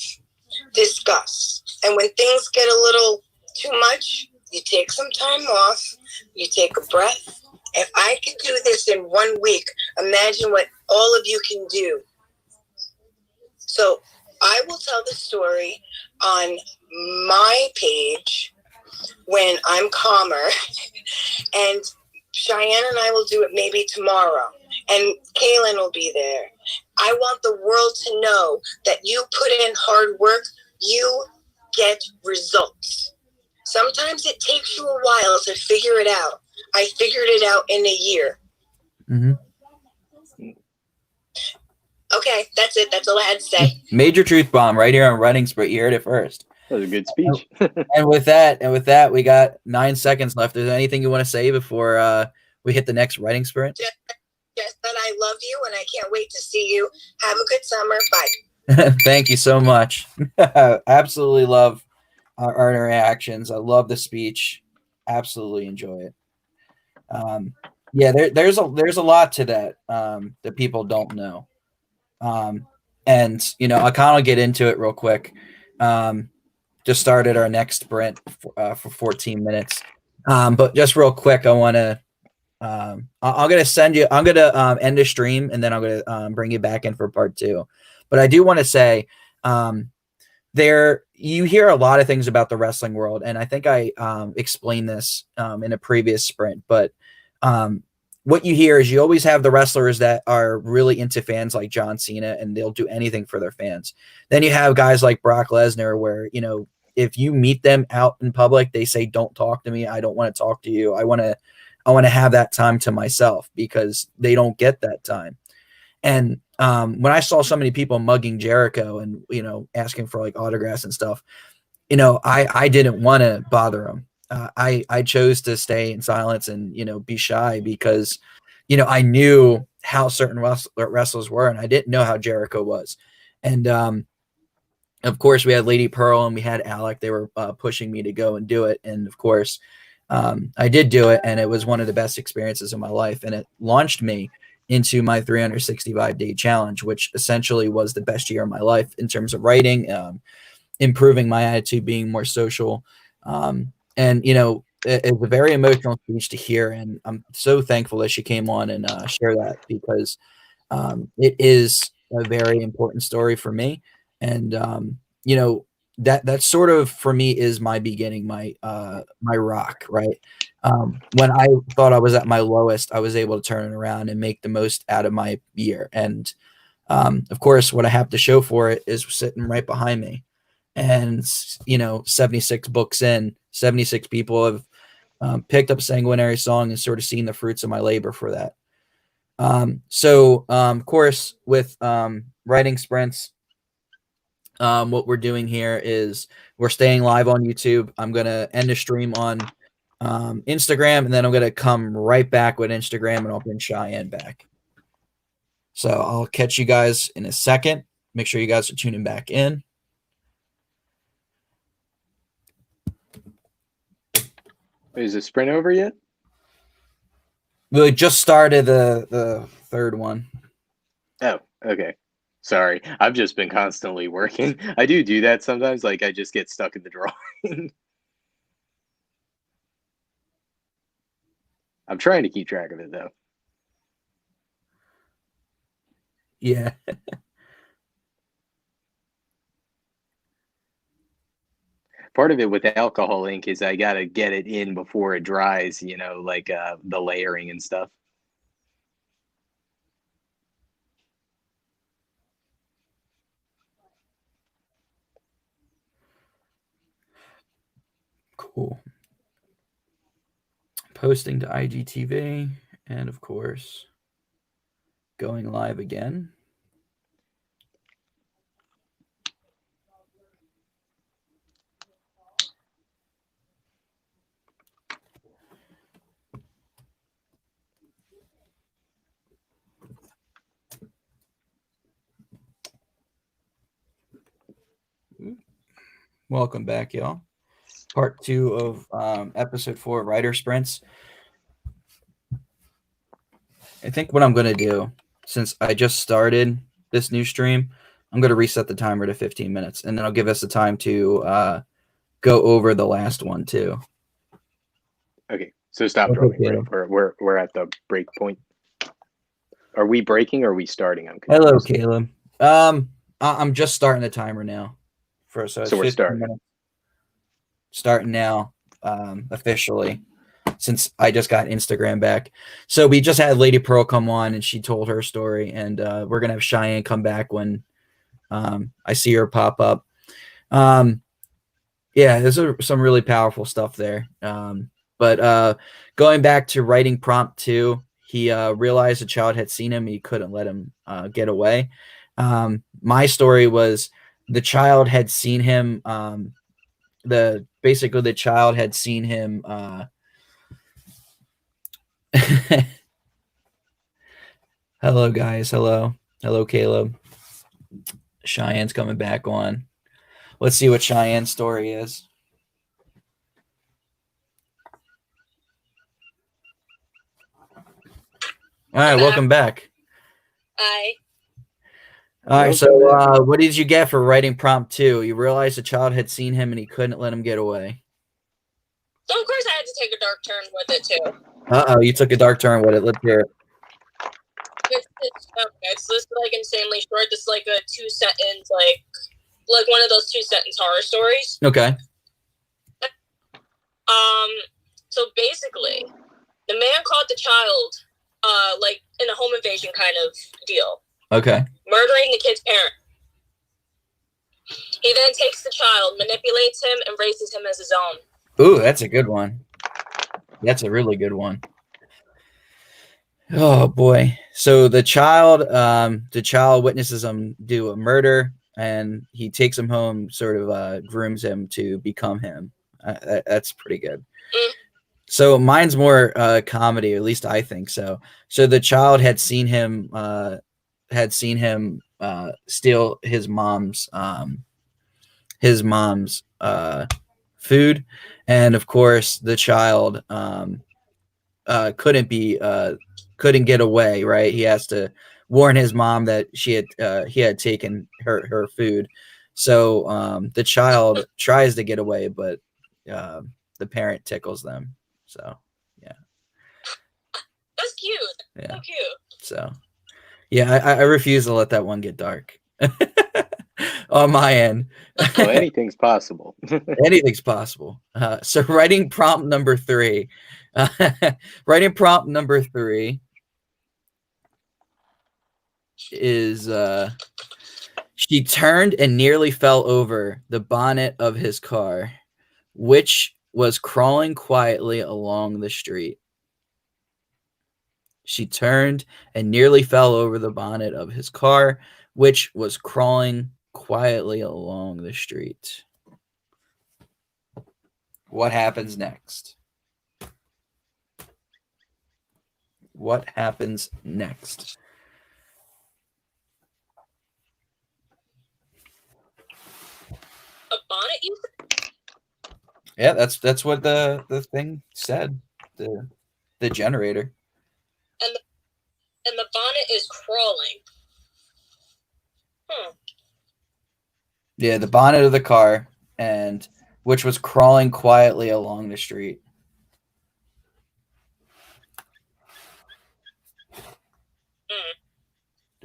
Speaker 4: Discuss. And when things get a little too much, you take some time off, you take a breath. If I can do this in 1 week, imagine what all of you can do. So I will tell the story on my page when I'm calmer, and Cheyenne and I will do it maybe tomorrow, and Kaylin will be there. I want the world to know that you put in hard work, you get results. Sometimes it takes you a while to figure it out. I figured it out in a year.
Speaker 1: Mm-hmm.
Speaker 2: Okay, that's it. That's all I had to say.
Speaker 1: Major truth bomb right here on Writing Sprint. You heard it first.
Speaker 2: That was a good speech.
Speaker 1: And with that, we got 9 seconds left. Is there anything you want to say before we hit the next writing sprint?
Speaker 4: Just that I love you and I can't wait to see you. Have a good summer. Bye.
Speaker 1: Thank you so much. Absolutely love our interactions. I love the speech. Absolutely enjoy it. Yeah, there's a lot to that that people don't know. And I'll kind of get into it real quick. Just started our next sprint for 14 minutes. But just real quick, I want to I'm gonna end the stream, and then I'm gonna bring you back in for part 2. But I do want to say you hear a lot of things about the wrestling world, and I think I explained this in a previous sprint, but what you hear is you always have the wrestlers that are really into fans like John Cena, and they'll do anything for their fans. Then you have guys like Brock Lesnar where, if you meet them out in public, they say, don't talk to me. I don't want to talk to you. I want to have that time to myself, because they don't get that time. And when I saw so many people mugging Jericho and, asking for like autographs and stuff, I didn't want to bother them. I chose to stay in silence and, be shy because, I knew how certain wrestlers were, and I didn't know how Jericho was. And, of course, we had Lady Pearl and we had Alec. They were pushing me to go and do it. And of course, I did do it, and it was one of the best experiences of my life. And it launched me into my 365-day challenge, which essentially was the best year of my life in terms of writing, improving my attitude, being more social. And, it's a very emotional speech to hear. And I'm so thankful that she came on and share that, because it is a very important story for me. And, that sort of, for me, is my beginning, my rock, right? When I thought I was at my lowest, I was able to turn it around and make the most out of my year. And, of course, what I have to show for it is sitting right behind me. And, 76 books in, 76 people have picked up Sanguinary Song and sort of seen the fruits of my labor for that. So, of course, with writing sprints, what we're doing here is we're staying live on YouTube. I'm going to end the stream on Instagram, and then I'm going to come right back with Instagram, and I'll bring Cheyenne back. So I'll catch you guys in a second. Make sure you guys are tuning back in.
Speaker 2: Is the sprint over yet?
Speaker 1: We just started the third one.
Speaker 2: Oh, okay. Sorry. I've just been constantly working. I do that sometimes. Like, I just get stuck in the drawing. I'm trying to keep track of it though.
Speaker 1: Yeah.
Speaker 2: Part of it with alcohol ink is I gotta get it in before it dries, you know, like the layering and stuff.
Speaker 1: Cool. Posting to IGTV, and of course, going live again. Welcome back, y'all. Part 2 of episode 4, Writer Sprints. I think what I'm going to do, since I just started this new stream, I'm going to reset the timer to 15 minutes, and then I'll give us the time to go over the last one, too.
Speaker 2: Okay, so stop drawing. We're at the break point. Are we breaking or are we starting? I'm confused.
Speaker 1: Hello, Caleb. I'm just starting the timer now.
Speaker 2: So we're starting.
Speaker 1: Minutes. Starting now, officially, since I just got Instagram back. So we just had Lady Pearl come on, and she told her story, and we're gonna have Cheyenne come back when I see her pop up. Yeah, there's some really powerful stuff there. But going back to writing prompt 2, he realized the child had seen him. He couldn't let him get away. My story was the child had seen him. Basically the child had seen him. Hello, guys. Hello, Caleb. Cheyenne's coming back on. Let's see what Cheyenne's story is. All right, welcome back.
Speaker 3: Hi.
Speaker 1: All right, so what did you get for writing prompt 2? You realized the child had seen him and he couldn't let him get away.
Speaker 3: So of course I had to take a dark turn with it too.
Speaker 1: Uh-oh, you took a dark turn with it. Let's hear it.
Speaker 3: It's just like insanely short. This is like a 2-sentence, like one of those 2-sentence horror stories.
Speaker 1: Okay.
Speaker 3: So basically, the man caught the child, like in a home invasion kind of deal.
Speaker 1: Okay.
Speaker 3: Murdering the kid's parent. He then takes the child, manipulates him, and raises him as his own.
Speaker 1: Ooh, that's a good one. That's a really good one. Oh boy. So the child witnesses him do a murder, and he takes him home, sort of grooms him to become him. That's pretty good. So mine's more comedy, or at least I think so. So the child had seen him steal his mom's food, and of course the child couldn't get away, right? He has to warn his mom that he had taken her food. So the child tries to get away, but the parent tickles them. So yeah,
Speaker 3: that's cute.
Speaker 1: Yeah,
Speaker 3: so cute.
Speaker 1: So yeah, I refuse to let that one get dark. On my end.
Speaker 2: Well, anything's possible.
Speaker 1: Anything's possible. So writing prompt number 3. Writing prompt number 3 is she turned and nearly fell over the bonnet of his car, which was crawling quietly along the street. She turned and nearly fell over the bonnet of his car, which was crawling quietly along the street. What happens next? What happens next?
Speaker 3: A bonnet, you said?
Speaker 1: Yeah, that's what the thing said. The generator.
Speaker 3: And the bonnet is crawling.
Speaker 1: Yeah, the bonnet of the car, and which was crawling quietly along the street.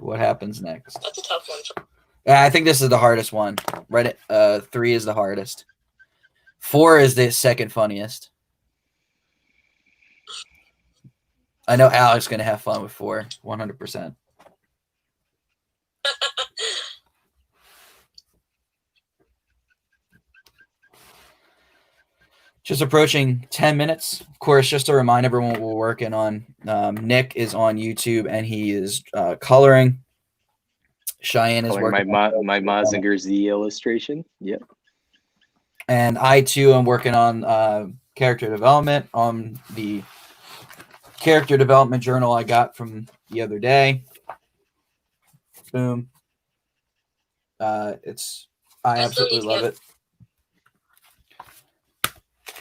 Speaker 1: What happens next?
Speaker 3: That's a tough one.
Speaker 1: Yeah, I think this is the hardest one. Right, 3 is the hardest. 4 is the second funniest. I know Alex is gonna have fun with 4, 100%. Just approaching 10 minutes. Of course, just to remind everyone what we're working on. Nick is on YouTube and he is coloring. Cheyenne is
Speaker 2: Coloring
Speaker 1: working
Speaker 2: my Mazinger Z illustration. Yep.
Speaker 1: And I too am working on character development on the character development journal I got from the other day. Boom. I absolutely love it.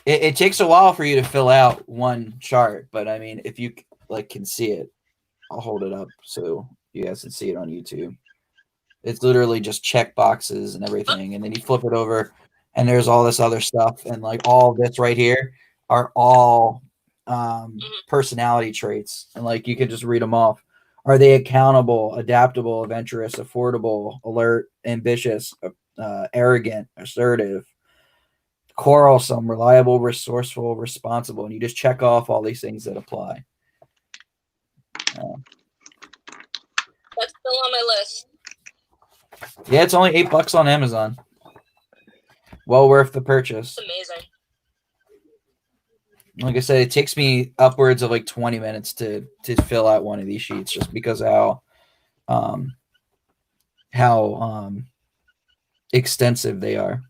Speaker 1: It takes a while for you to fill out one chart, but I mean, if you can see it, I'll hold it up so you guys can see it on YouTube. It's literally just check boxes and everything, and then you flip it over, and there's all this other stuff, and all this right here are all personality traits, and you can just read them off. Are they accountable, adaptable, adventurous, affordable, alert, ambitious, arrogant, assertive, quarrelsome, reliable, resourceful, responsible? And you just check off all these things that apply.
Speaker 3: That's still on my list.
Speaker 1: Yeah, it's only $8 on Amazon. Well worth the purchase.
Speaker 3: It's amazing.
Speaker 1: Like I said, it takes me upwards of 20 minutes to fill out one of these sheets, just because of how extensive they are.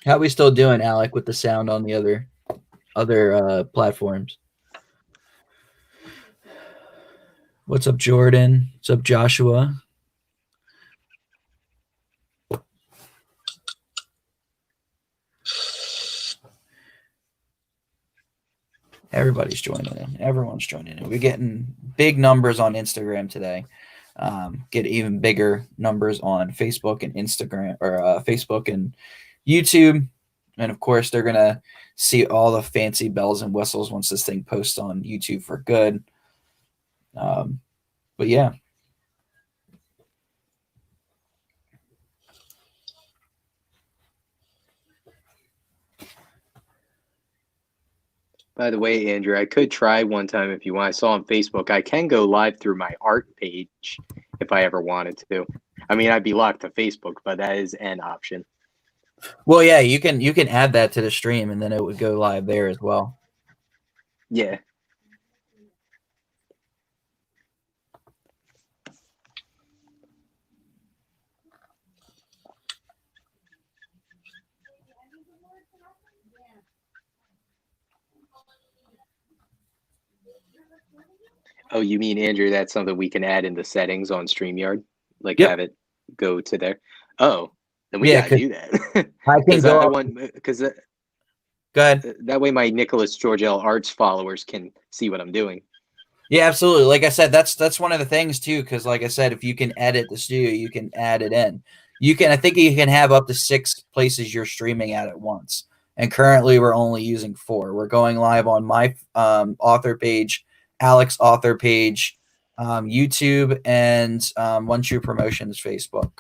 Speaker 1: How we still doing, Alec, with the sound on the other platforms? What's up, Jordan? What's up, Joshua? Everybody's joining in. Everyone's joining in. We're getting big numbers on Instagram today. Get even bigger numbers on Facebook and Instagram, or Facebook and YouTube. And of course, they're going to see all the fancy bells and whistles once this thing posts on YouTube for good. But yeah.
Speaker 2: By the way, Andrew, I could try one time if you want. I saw on Facebook, I can go live through my art page if I ever wanted to. I mean, I'd be locked to Facebook, but that is an option.
Speaker 1: Well, yeah, you can add that to the stream, and then it would go live there as well.
Speaker 2: Yeah. Oh, you mean, Andrew, that's something we can add in the settings on StreamYard?
Speaker 1: Yep.
Speaker 2: Have it go to there? Oh, then we gotta do that.
Speaker 1: I can go
Speaker 2: go ahead. That way my Nicholas George L. Arts followers can see what I'm doing.
Speaker 1: Yeah, absolutely. Like I said, that's one of the things too, because like I said, if you can edit the studio, you can add it in. I think you can have up to 6 places you're streaming at once. And currently we're only using 4. We're going live on my author page, Alex author page, YouTube, and One True Promotions Facebook.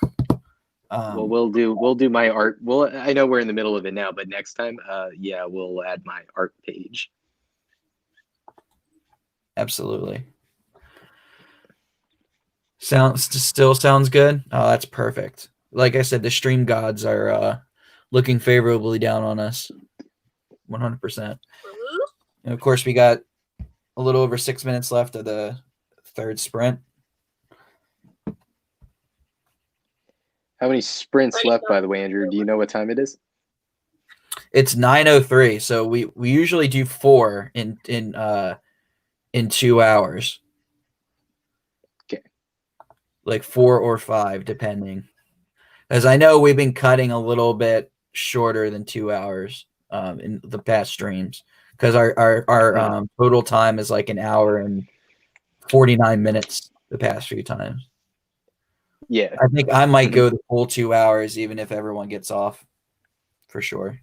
Speaker 2: Well, we'll do my art. Well, I know we're in the middle of it now, but next time, yeah, we'll add my art page.
Speaker 1: Absolutely. Still sounds good. Oh, that's perfect. Like I said, the stream gods are looking favorably down on us. 100%. And of course, we got a little over 6 minutes left of the third sprint.
Speaker 2: How many sprints
Speaker 3: Ready,
Speaker 2: left,
Speaker 3: go.
Speaker 2: by the way, Andrew? Do you know what time it is?
Speaker 1: It's 9:03, so we usually do 4 in 2 hours.
Speaker 2: Okay.
Speaker 1: Like 4 or 5, depending. As I know, we've been cutting a little bit shorter than 2 hours in the past streams because our total time is like an hour and 49 minutes the past few times.
Speaker 2: Yeah.
Speaker 1: I think I might go the full 2 hours even if everyone gets off, for sure.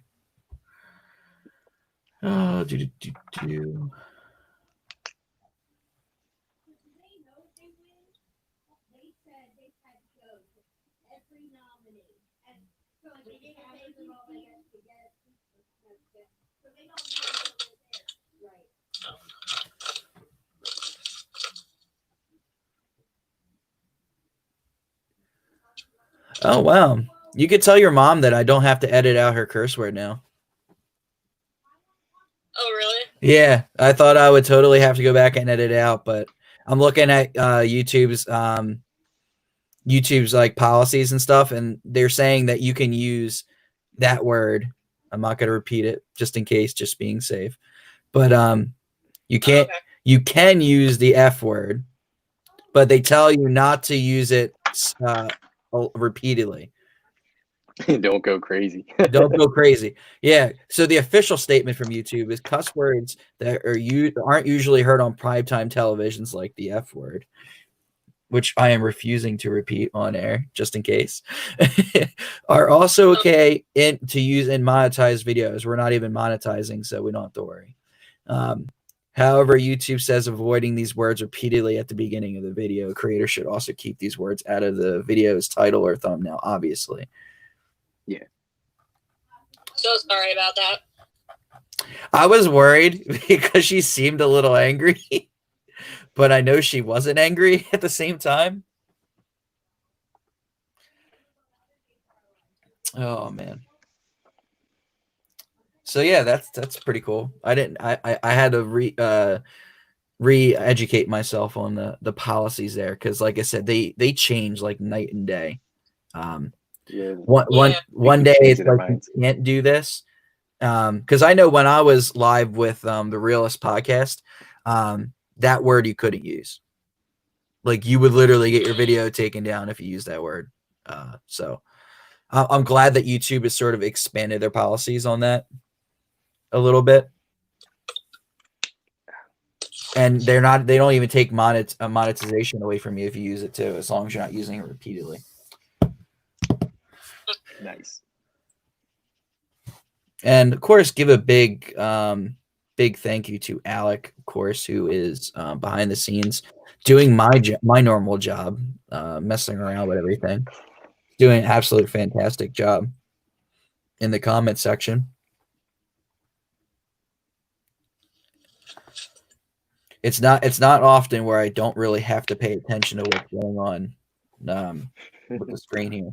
Speaker 1: Oh, do. Oh, wow. You could tell your mom that I don't have to edit out her curse word now.
Speaker 3: Oh, really?
Speaker 1: Yeah, I thought I would totally have to go back and edit it out, but I'm looking at YouTube's like policies and stuff, and they're saying that you can use that word. I'm not going to repeat it just in case, just being safe. But you can't.
Speaker 3: Okay.
Speaker 1: You can use the F word, but they tell you not to use it repeatedly.
Speaker 2: Don't go crazy.
Speaker 1: Don't go crazy. Yeah. So the official statement from YouTube is cuss words that aren't usually heard on primetime televisions, like the F word, which I am refusing to repeat on air just in case, are also okay to use in monetized videos. We're not even monetizing, so we don't have to worry. However, YouTube says avoiding these words repeatedly at the beginning of the video. Creators should also keep these words out of the video's title or thumbnail, obviously.
Speaker 2: Yeah.
Speaker 3: So sorry about that.
Speaker 1: I was worried because she seemed a little angry, but I know she wasn't angry at the same time. Oh, man. So yeah, that's pretty cool. I had to re-educate myself on the policies there because, like I said, they change like night and day.
Speaker 2: Yeah.
Speaker 1: One day it's like you can't do this. Because I know when I was live with the Realist podcast, that word you couldn't use. Like you would literally get your video taken down if you use that word. So I'm glad that YouTube has sort of expanded their policies on that a little bit. And they don't even take monetization away from you if you use it too, as long as you're not using it repeatedly.
Speaker 2: Nice.
Speaker 1: And of course, give a big thank you to Alec, of course, who is behind the scenes doing my normal job, messing around with everything, doing an absolute fantastic job in the comment section. It's not often where I don't really have to pay attention to what's going on with the screen here.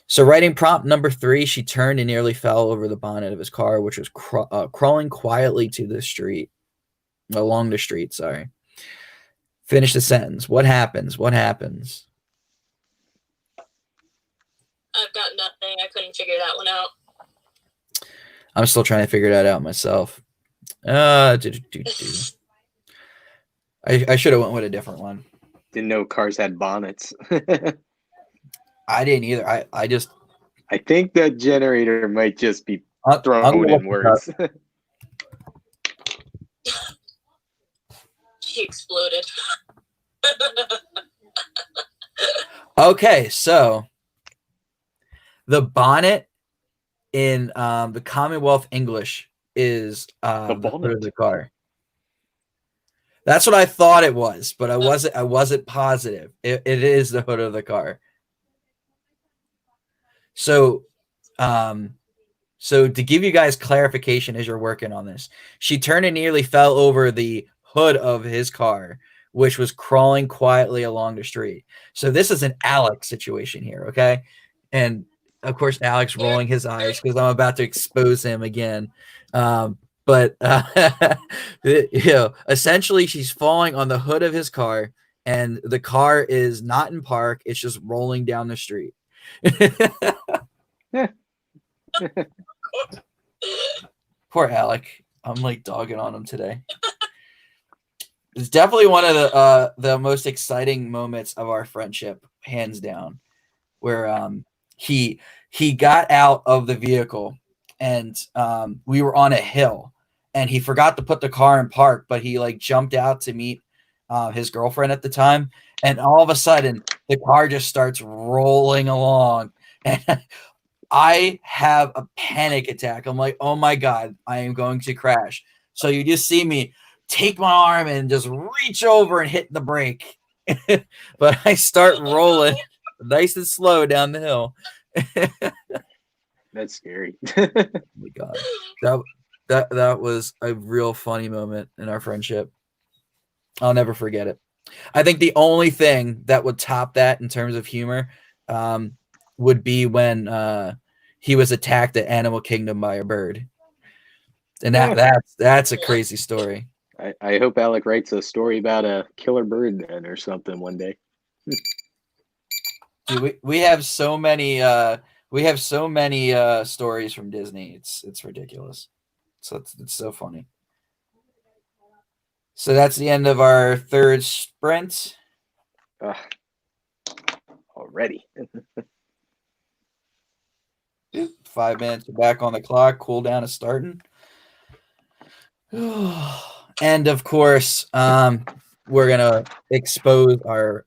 Speaker 1: So writing prompt number 3, she turned and nearly fell over the bonnet of his car, which was crawling quietly along the street. Sorry. Finish the sentence. What happens? What happens?
Speaker 3: I've got nothing. I couldn't figure that one out.
Speaker 1: I'm still trying to figure that out myself. I should have went with a different one.
Speaker 2: Didn't know cars had bonnets.
Speaker 1: I didn't either. I
Speaker 2: think that generator might just be throwing in words.
Speaker 3: He exploded.
Speaker 1: Okay, so the bonnet in the Commonwealth English is the hood of the car. That's what I thought it was, but I wasn't positive. It is the hood of the car. So to give you guys clarification as you're working on this, she turned and nearly fell over the hood of his car, which was crawling quietly along the street. So this is an Alex situation here, okay? And of course, Alex rolling his eyes because I'm about to expose him again. But essentially, she's falling on the hood of his car, and the car is not in park; it's just rolling down the street.
Speaker 2: Yeah.
Speaker 1: Poor Alec. I'm like dogging on him today. It's definitely one of the most exciting moments of our friendship, hands down, where he got out of the vehicle and we were on a hill and he forgot to put the car in park, but he like jumped out to meet his girlfriend at the time, and all of a sudden the car just starts rolling along and I have a panic attack. I'm like, oh my God, I am going to crash. So you just see me take my arm and just reach over and hit the brake. But I start rolling nice and slow down the hill.
Speaker 2: That's scary.
Speaker 1: Oh my God. That was a real funny moment in our friendship. I'll never forget it. I think the only thing that would top that in terms of humor would be when he was attacked at Animal Kingdom by a bird. And that's a crazy story.
Speaker 2: I hope Alec writes a story about a killer bird then or something one day.
Speaker 1: Dude, we have so many stories from Disney. It's ridiculous. So it's so funny. So that's the end of our third sprint.
Speaker 2: Already.
Speaker 1: 5 minutes back on the clock. Cool down is starting. And of course, we're gonna expose our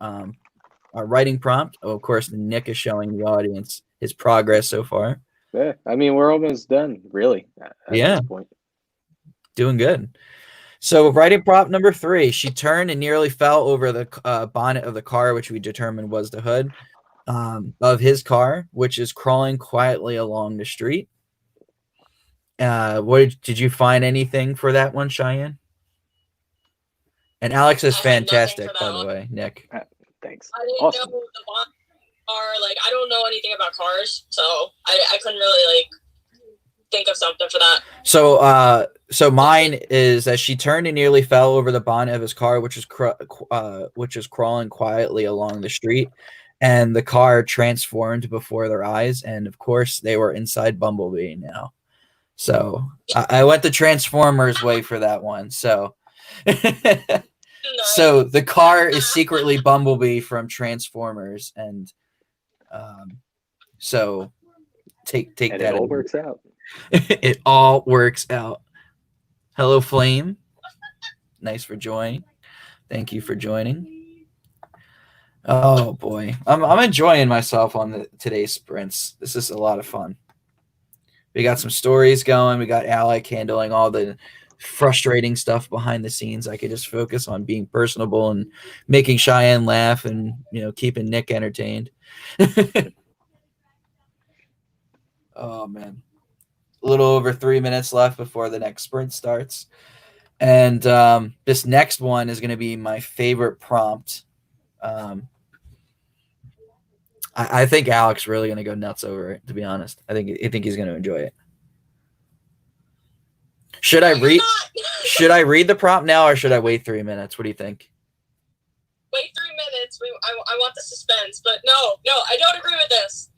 Speaker 1: writing prompt. Of course, Nick is showing the audience his progress so far.
Speaker 2: Yeah, I mean, we're almost done, really, at this point.
Speaker 1: Doing good. So writing prompt number 3, she turned and nearly fell over the bonnet of the car, which we determined was the hood of his car, which is crawling quietly along the street. Did you find anything for that one, Cheyenne? And Alex is fantastic, by the way, Nick.
Speaker 2: Thanks.
Speaker 3: I didn't know the car. Like, I don't know anything about cars, so I couldn't really like think of something for that.
Speaker 1: So mine is that she turned and nearly fell over the bonnet of his car, which is crawling quietly along the street, and the car transformed before their eyes, and of course they were inside Bumblebee now. So I went the Transformers way for that one. So so the car is secretly Bumblebee from Transformers, and so take
Speaker 2: and
Speaker 1: that.
Speaker 2: It all works out.
Speaker 1: It all works out. Hello, Flame. Nice for joining. Thank you for joining. Oh boy, I'm enjoying myself on today's sprints. This is a lot of fun. We got some stories going. We got Alec handling all the frustrating stuff behind the scenes. I could just focus on being personable and making Cheyenne laugh and, keeping Nick entertained. Oh, man. A little over 3 minutes left before the next sprint starts. And this next one is going to be my favorite prompt. I think Alec's really going to go nuts over it, to be honest. I think he's going to enjoy it. Should I read the prompt now, or should I wait 3 minutes? What do you think?
Speaker 3: Wait 3 minutes. I want the suspense, but no, I don't agree with this.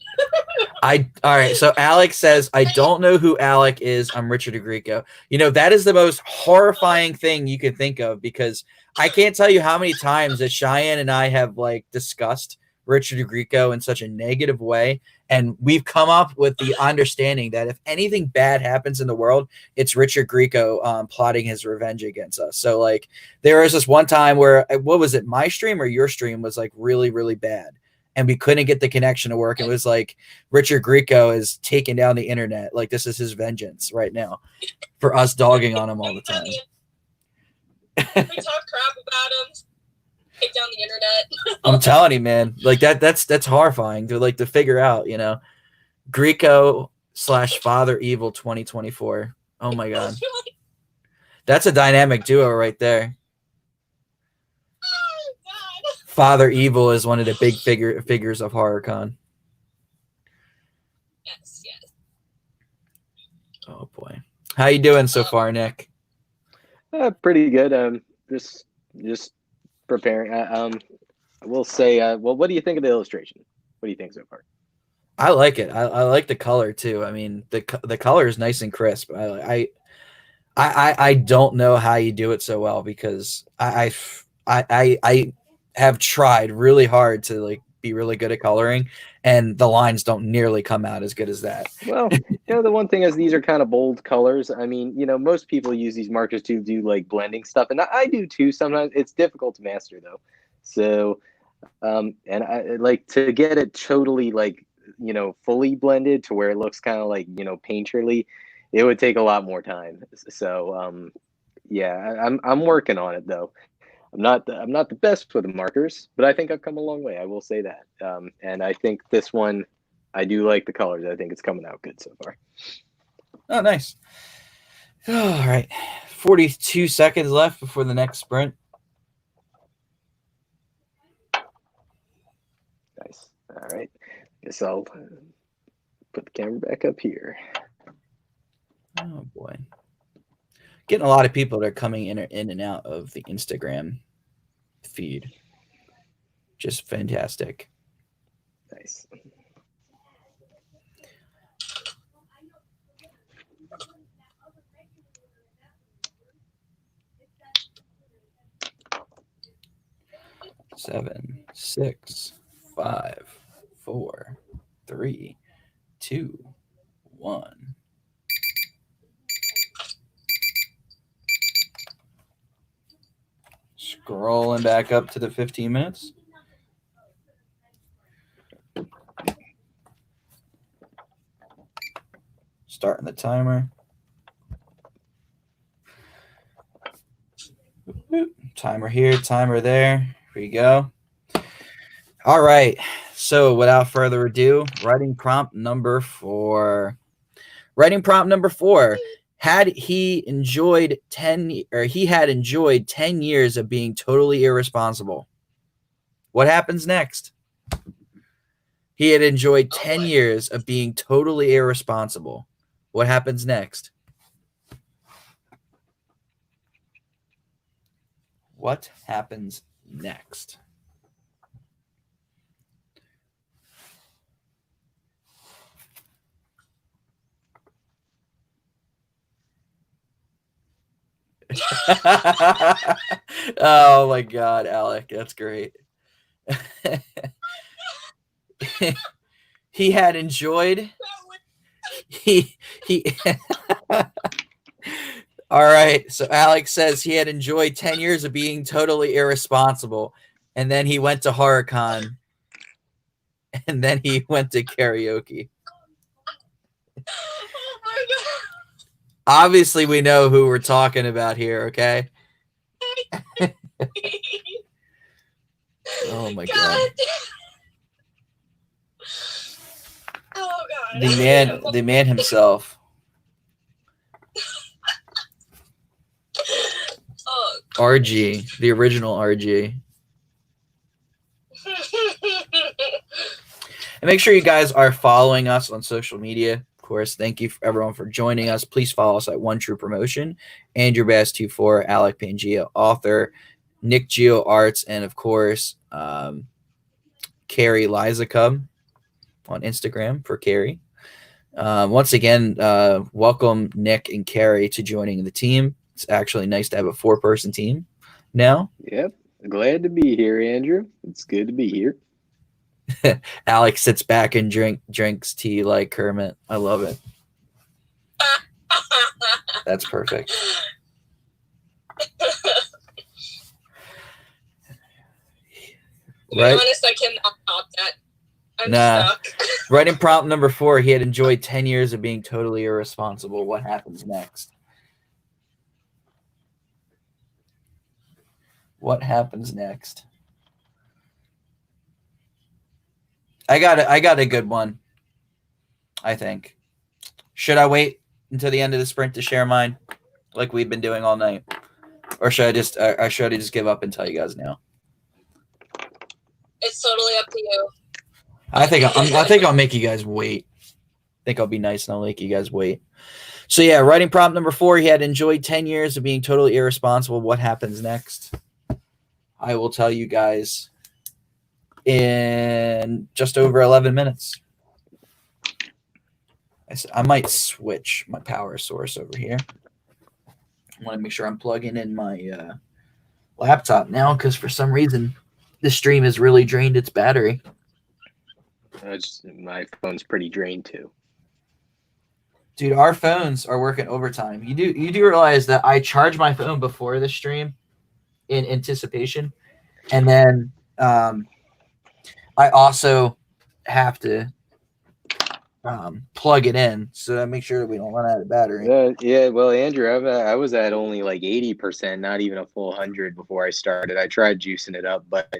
Speaker 1: All right. So Alex says, I don't know who Alec is. I'm Richard Agrico. That is the most horrifying thing you could think of, because I can't tell you how many times that Cheyenne and I have discussed Richard Agrico in such a negative way. And we've come up with the understanding that if anything bad happens in the world, it's Richard Grieco plotting his revenge against us. So there was this one time where, what was it? My stream or your stream was really, really bad. And we couldn't get the connection to work. It was Richard Grieco is taking down the internet. This is his vengeance right now for us dogging on him all the time.
Speaker 3: We talk crap about him. Take down the internet.
Speaker 1: I'm telling you, man, that's horrifying to figure out, Grieco / Father Evil 2024. Oh my God. That's a dynamic duo right there.
Speaker 3: Oh, God.
Speaker 1: Father Evil is one of the big figures of HorrorCon.
Speaker 3: Yes.
Speaker 1: Oh boy. How you doing so far, Nick?
Speaker 2: Pretty good. Just preparing. I will say, well, what do you think of the illustration? What do you think so far?
Speaker 1: I like it. I like the color too. I mean, the color is nice and crisp. I don't know how you do it so well because I have tried really hard to like be really good at coloring, and the lines don't nearly come out as good as that.
Speaker 2: Well, the one thing is these are kind of bold colors. I mean, most people use these markers to do like blending stuff, and I do too. Sometimes it's difficult to master though. So, and I like to get it totally like fully blended to where it looks kind of like painterly. It would take a lot more time. So, yeah, I'm working on it though. I'm not the best with the markers, but I think I've come a long way. I will say that. And I think this one, I do like the colors. I think it's coming out good so far.
Speaker 1: Oh, nice. All right. 42 seconds left before the next sprint.
Speaker 2: Nice. All right. Guess I'll put the camera back up here.
Speaker 1: Oh, boy. Getting a lot of people that are coming in and out of the Instagram feed. Just fantastic.
Speaker 2: Nice.
Speaker 1: Seven, 6, 5, 4, 3, 2, 1. Scrolling back up to the 15 minutes. Starting the timer. Timer here, timer there. Here we go. All right. So without further ado, writing prompt number 4. Writing prompt number 4. He had enjoyed 10 years of being totally irresponsible. What happens next? He had enjoyed 10 years of being totally irresponsible. What happens next? What happens next? Oh my God, Alec, that's great. He had enjoyed. He. All right. So Alex says he had enjoyed 10 years of being totally irresponsible, and then he went to HorrorCon, and then he went to karaoke.
Speaker 3: Oh my God.
Speaker 1: Obviously, we know who we're talking about here. Okay. Oh my God.
Speaker 3: Oh God.
Speaker 1: The man himself.
Speaker 3: Oh.
Speaker 1: RG, the original RG. And make sure you guys are following us on social media. Of course, thank you for everyone for joining us. Please follow us at One True Promotion, Andrew Bass24, Alec Pangea, author, Nick Geo Arts, and of course, Carrie Liza Cub on Instagram for Carrie. Once again, welcome Nick and Carrie to joining the team. It's actually nice to have a 4-person team now.
Speaker 2: Yep. Glad to be here, Andrew. It's good to be here.
Speaker 1: Alex sits back and drinks tea like Kermit. I love it. That's perfect.
Speaker 3: To be honest, I cannot top that. I'm stuck.
Speaker 1: Writing prompt number 4. He had enjoyed 10 years of being totally irresponsible. What happens next? What happens next? I got a good one, I think. Should I wait until the end of the sprint to share mine like we've been doing all night? Or should I just give up and tell you guys now?
Speaker 3: It's totally up to you.
Speaker 1: I think I'll make you guys wait. I think I'll be nice and I'll make you guys wait. So yeah, writing prompt number 4. He had enjoyed 10 years of being totally irresponsible. What happens next? I will tell you guys in just over 11 minutes. I might switch my power source over here. I want to make sure I'm plugging in my laptop now because for some reason the stream has really drained its battery.
Speaker 2: My phone's pretty drained too.
Speaker 1: Dude, our phones are working overtime. You do realize that I charge my phone before the stream in anticipation, and then I also have to plug it in so that I make sure that we don't run out of battery.
Speaker 2: Yeah. Well, Andrew, I was at only like 80%, not even a full 100 before I started. I tried juicing it up, but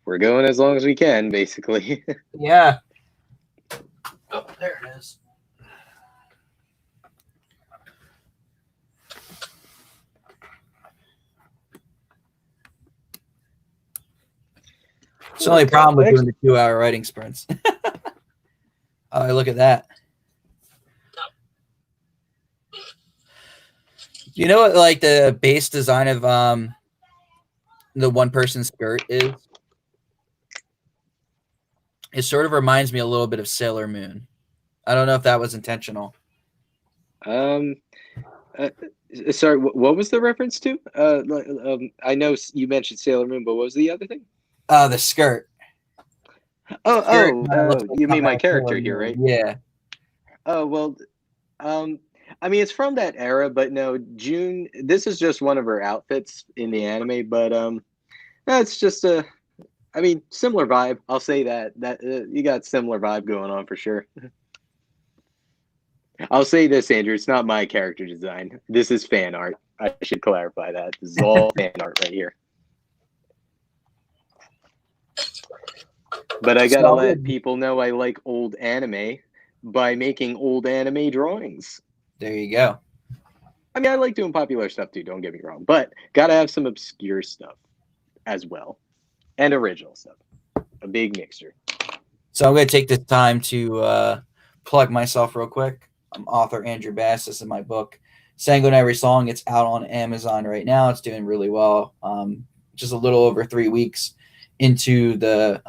Speaker 2: we're going as long as we can, basically.
Speaker 1: Yeah. Oh, there it is. It's the only problem with doing the 2-hour writing sprints. Oh, look at that. You know what, like, the base design of the one-person skirt is? It sort of reminds me a little bit of Sailor Moon. I don't know if that was intentional.
Speaker 2: Sorry, what was the reference to? I know you mentioned Sailor Moon, but what was the other thing?
Speaker 1: The skirt.
Speaker 2: You mean my character here, right?
Speaker 1: Yeah.
Speaker 2: Oh, well, I mean, it's from that era, but no, June, this is just one of her outfits in the anime, but that's just similar vibe. I'll say that you got similar vibe going on for sure. I'll say this, Andrew, it's not my character design. This is fan art. I should clarify that. This is all fan art right here. But I gotta let people know I like old anime by making old anime drawings.
Speaker 1: There you go.
Speaker 2: I mean, I like doing popular stuff too, don't get me wrong, but gotta have some obscure stuff as well. And original stuff. A big mixture.
Speaker 1: So I'm going to take this time to plug myself real quick. I'm author Andrew Bass. This is my book, Sanguinary Song. It's out on Amazon right now. It's doing really well. Just a little over 3 weeks into the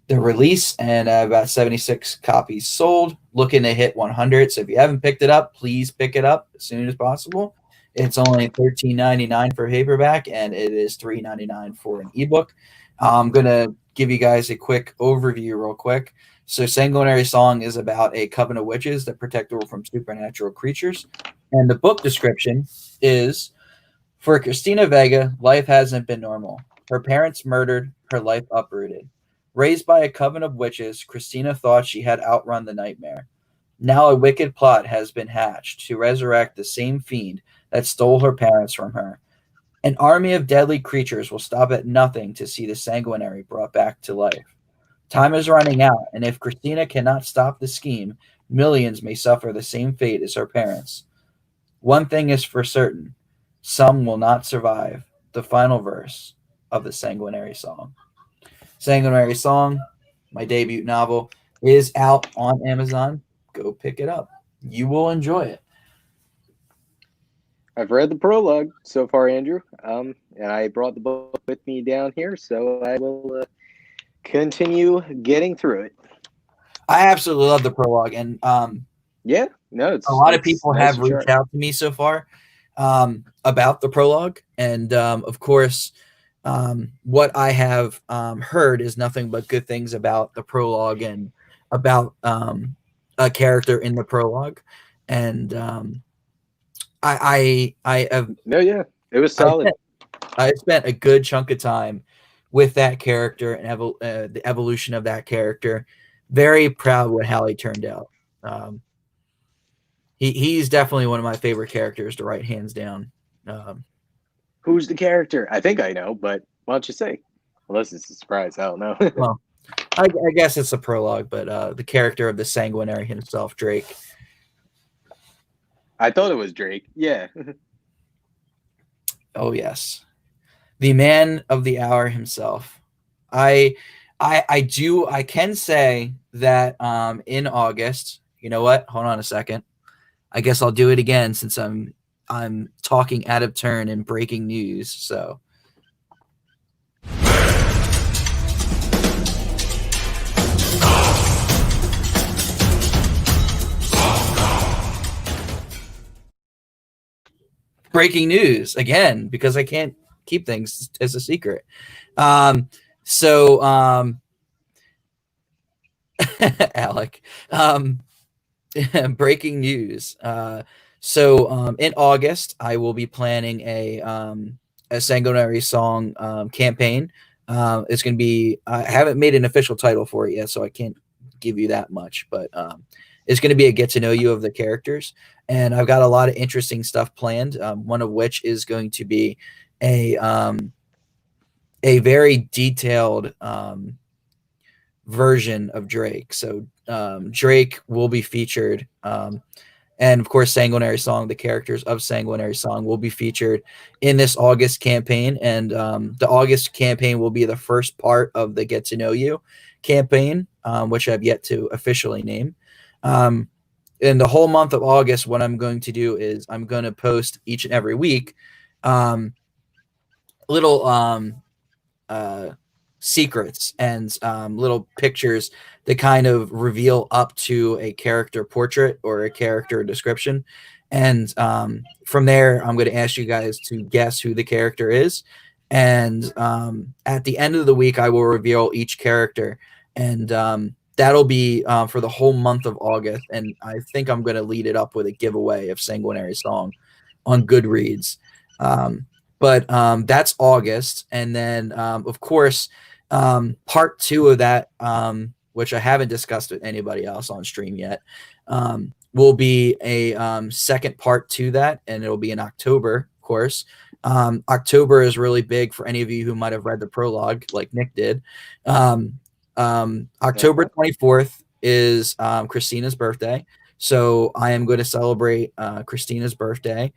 Speaker 1: release, and about 76 copies sold. Looking to hit 100. So if you haven't picked it up, please pick it up as soon as possible. It's only $13.99 for paperback, and it is $3.99 for an ebook. I'm going to give you guys a quick overview real quick. So Sanguinary Song is about a coven of witches that protect the world from supernatural creatures. And the book description is, for Christina Vega, life hasn't been normal. Her parents murdered, her life uprooted. Raised by a coven of witches, Christina thought she had outrun the nightmare. Now a wicked plot has been hatched to resurrect the same fiend that stole her parents from her. An army of deadly creatures will stop at nothing to see the Sanguinary brought back to life. Time is running out, and if Christina cannot stop the scheme, millions may suffer the same fate as her parents. One thing is for certain, some will not survive. The final verse of the Sanguinary Song. Sanguinary Song, my debut novel, is out on Amazon. Go pick it up. You will enjoy it.
Speaker 2: I've read the prologue so far, Andrew, and I brought the book with me down here, so I will continue getting through it.
Speaker 1: I absolutely love the prologue, and
Speaker 2: it's
Speaker 1: a lot of people
Speaker 2: nice
Speaker 1: have reached out to me so far about the prologue, and of course, what I have heard is nothing but good things about the prologue and about a character in the prologue, and I have
Speaker 2: it was solid.
Speaker 1: I spent a good chunk of time with that character and the evolution of that character. Very proud with how he turned out. He's definitely one of my favorite characters to write, hands down.
Speaker 2: Who's the character? I think I know, but why don't you say? Unless it's a surprise, I don't know.
Speaker 1: Well, I guess it's a prologue, but the character of the Sanguinary himself, Drake.
Speaker 2: I thought it was Drake. Yeah.
Speaker 1: Oh yes, the man of the hour himself. I can say that in August. You know what? Hold on a second. I guess I'll do it again since I'm talking out of turn and breaking news. So. breaking news again, because I can't keep things as a secret. So Alec, breaking news. So in August, I will be planning a Sanguinary Song campaign. It's going to be, I haven't made an official title for it yet, so I can't give you that much, but it's going to be a get to know you of the characters. And I've got a lot of interesting stuff planned, one of which is going to be a very detailed version of Drake. So Drake will be featured. And of course, Sanguinary Song, the characters of Sanguinary Song will be featured in this August campaign. And the August campaign will be the first part of the Get to Know You campaign, which I've yet to officially name. In the whole month of August, what I'm going to do is I'm going to post each and every week little secrets and little pictures that kind of reveal up to a character portrait or a character description. And from there, I'm going to ask you guys to guess who the character is. And at the end of the week, I will reveal each character. And that'll be for the whole month of August. And I think I'm going to lead it up with a giveaway of Sanguinary Song on Goodreads. But that's August. And then, of course, part 2 of that, which I haven't discussed with anybody else on stream yet, will be a second part to that. And it'll be in October, of course. October is really big for any of you who might have read the prologue like Nick did. October 24th is Christina's birthday. So I am going to celebrate Christina's birthday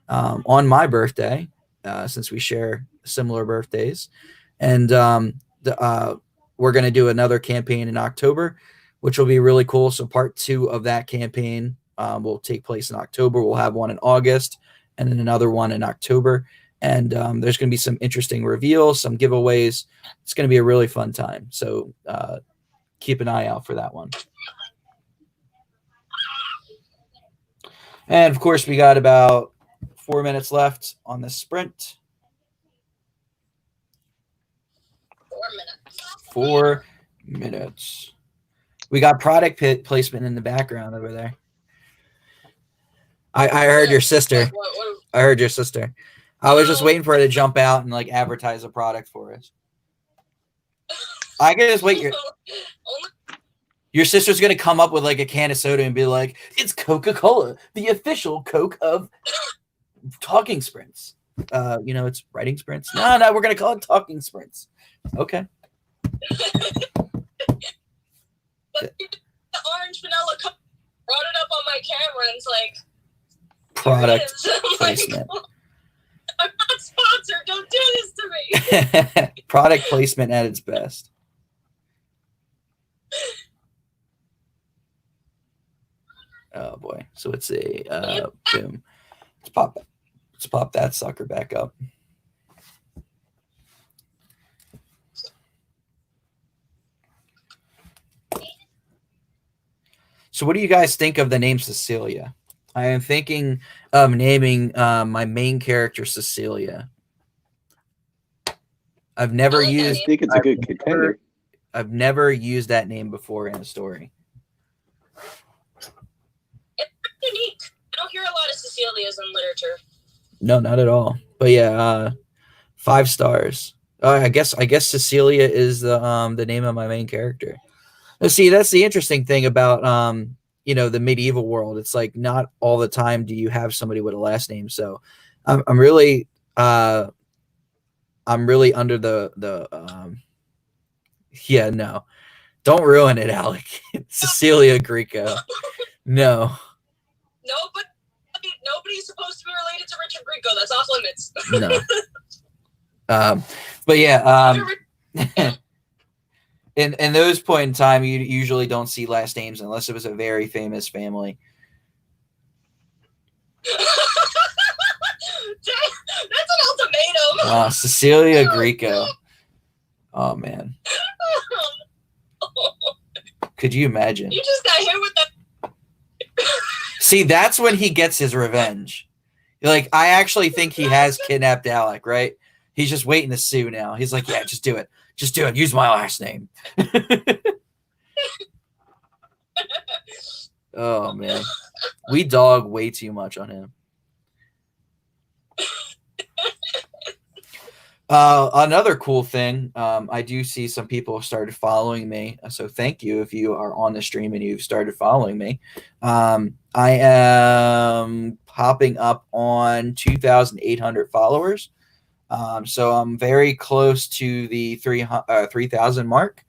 Speaker 1: on my birthday, since we share similar birthdays. And we're going to do another campaign in October, which will be really cool. So part 2 of that campaign will take place in October. We'll have one in August and then another one in October. And there's going to be some interesting reveals, some giveaways. It's going to be a really fun time. So keep an eye out for that one. And of course, we got about 4 minutes left on this sprint. 4 minutes. We got product placement in the background over there. I heard your sister. I heard your sister. I was just waiting for her to jump out and like advertise a product for us. I can just wait. Your sister's gonna come up with like a can of soda and be like, "It's Coca-Cola, the official Coke of talking sprints." It's writing sprints. No, we're gonna call it talking sprints. Okay.
Speaker 3: But the orange vanilla Coke brought it up on my camera and it's like
Speaker 1: product placement.
Speaker 3: Like, I'm not sponsored. Don't do this to me.
Speaker 1: Product placement at its best. Oh boy. So it's a boom. Let's pop that sucker back up. So what do you guys think of the name Cecilia? I am thinking of naming my main character Cecilia. I've never used.
Speaker 2: I think it's a good contender.
Speaker 1: I've never used that name before in a story.
Speaker 3: It's unique. I don't hear a lot of Cecilias in literature.
Speaker 1: No, not at all. But yeah, 5 stars. I guess Cecilia is the name of my main character. Now, see, that's the interesting thing about the medieval world. It's like not all the time do you have somebody with a last name. So I'm really under the no. Don't ruin it, Alec. Cecilia Grieco. No.
Speaker 3: No, but nobody's supposed to be related to Richard Grieco. That's off limits.
Speaker 1: No. But yeah, in those point in time, you usually don't see last names unless it was a very famous family.
Speaker 3: That's an ultimatum.
Speaker 1: Cecilia Grieco. Oh man. Could you imagine?
Speaker 3: You just got hit with that.
Speaker 1: See, that's when he gets his revenge. Like, I actually think he has kidnapped Alec, right? He's just waiting to sue now. He's like, yeah, just do it. Just do it. Use my last name. Oh, man. We dog way too much on him. Another cool thing, I do see some people have started following me. So thank you if you are on the stream and you've started following me. I am popping up on 2,800 followers. So I'm very close to the 3,000 mark.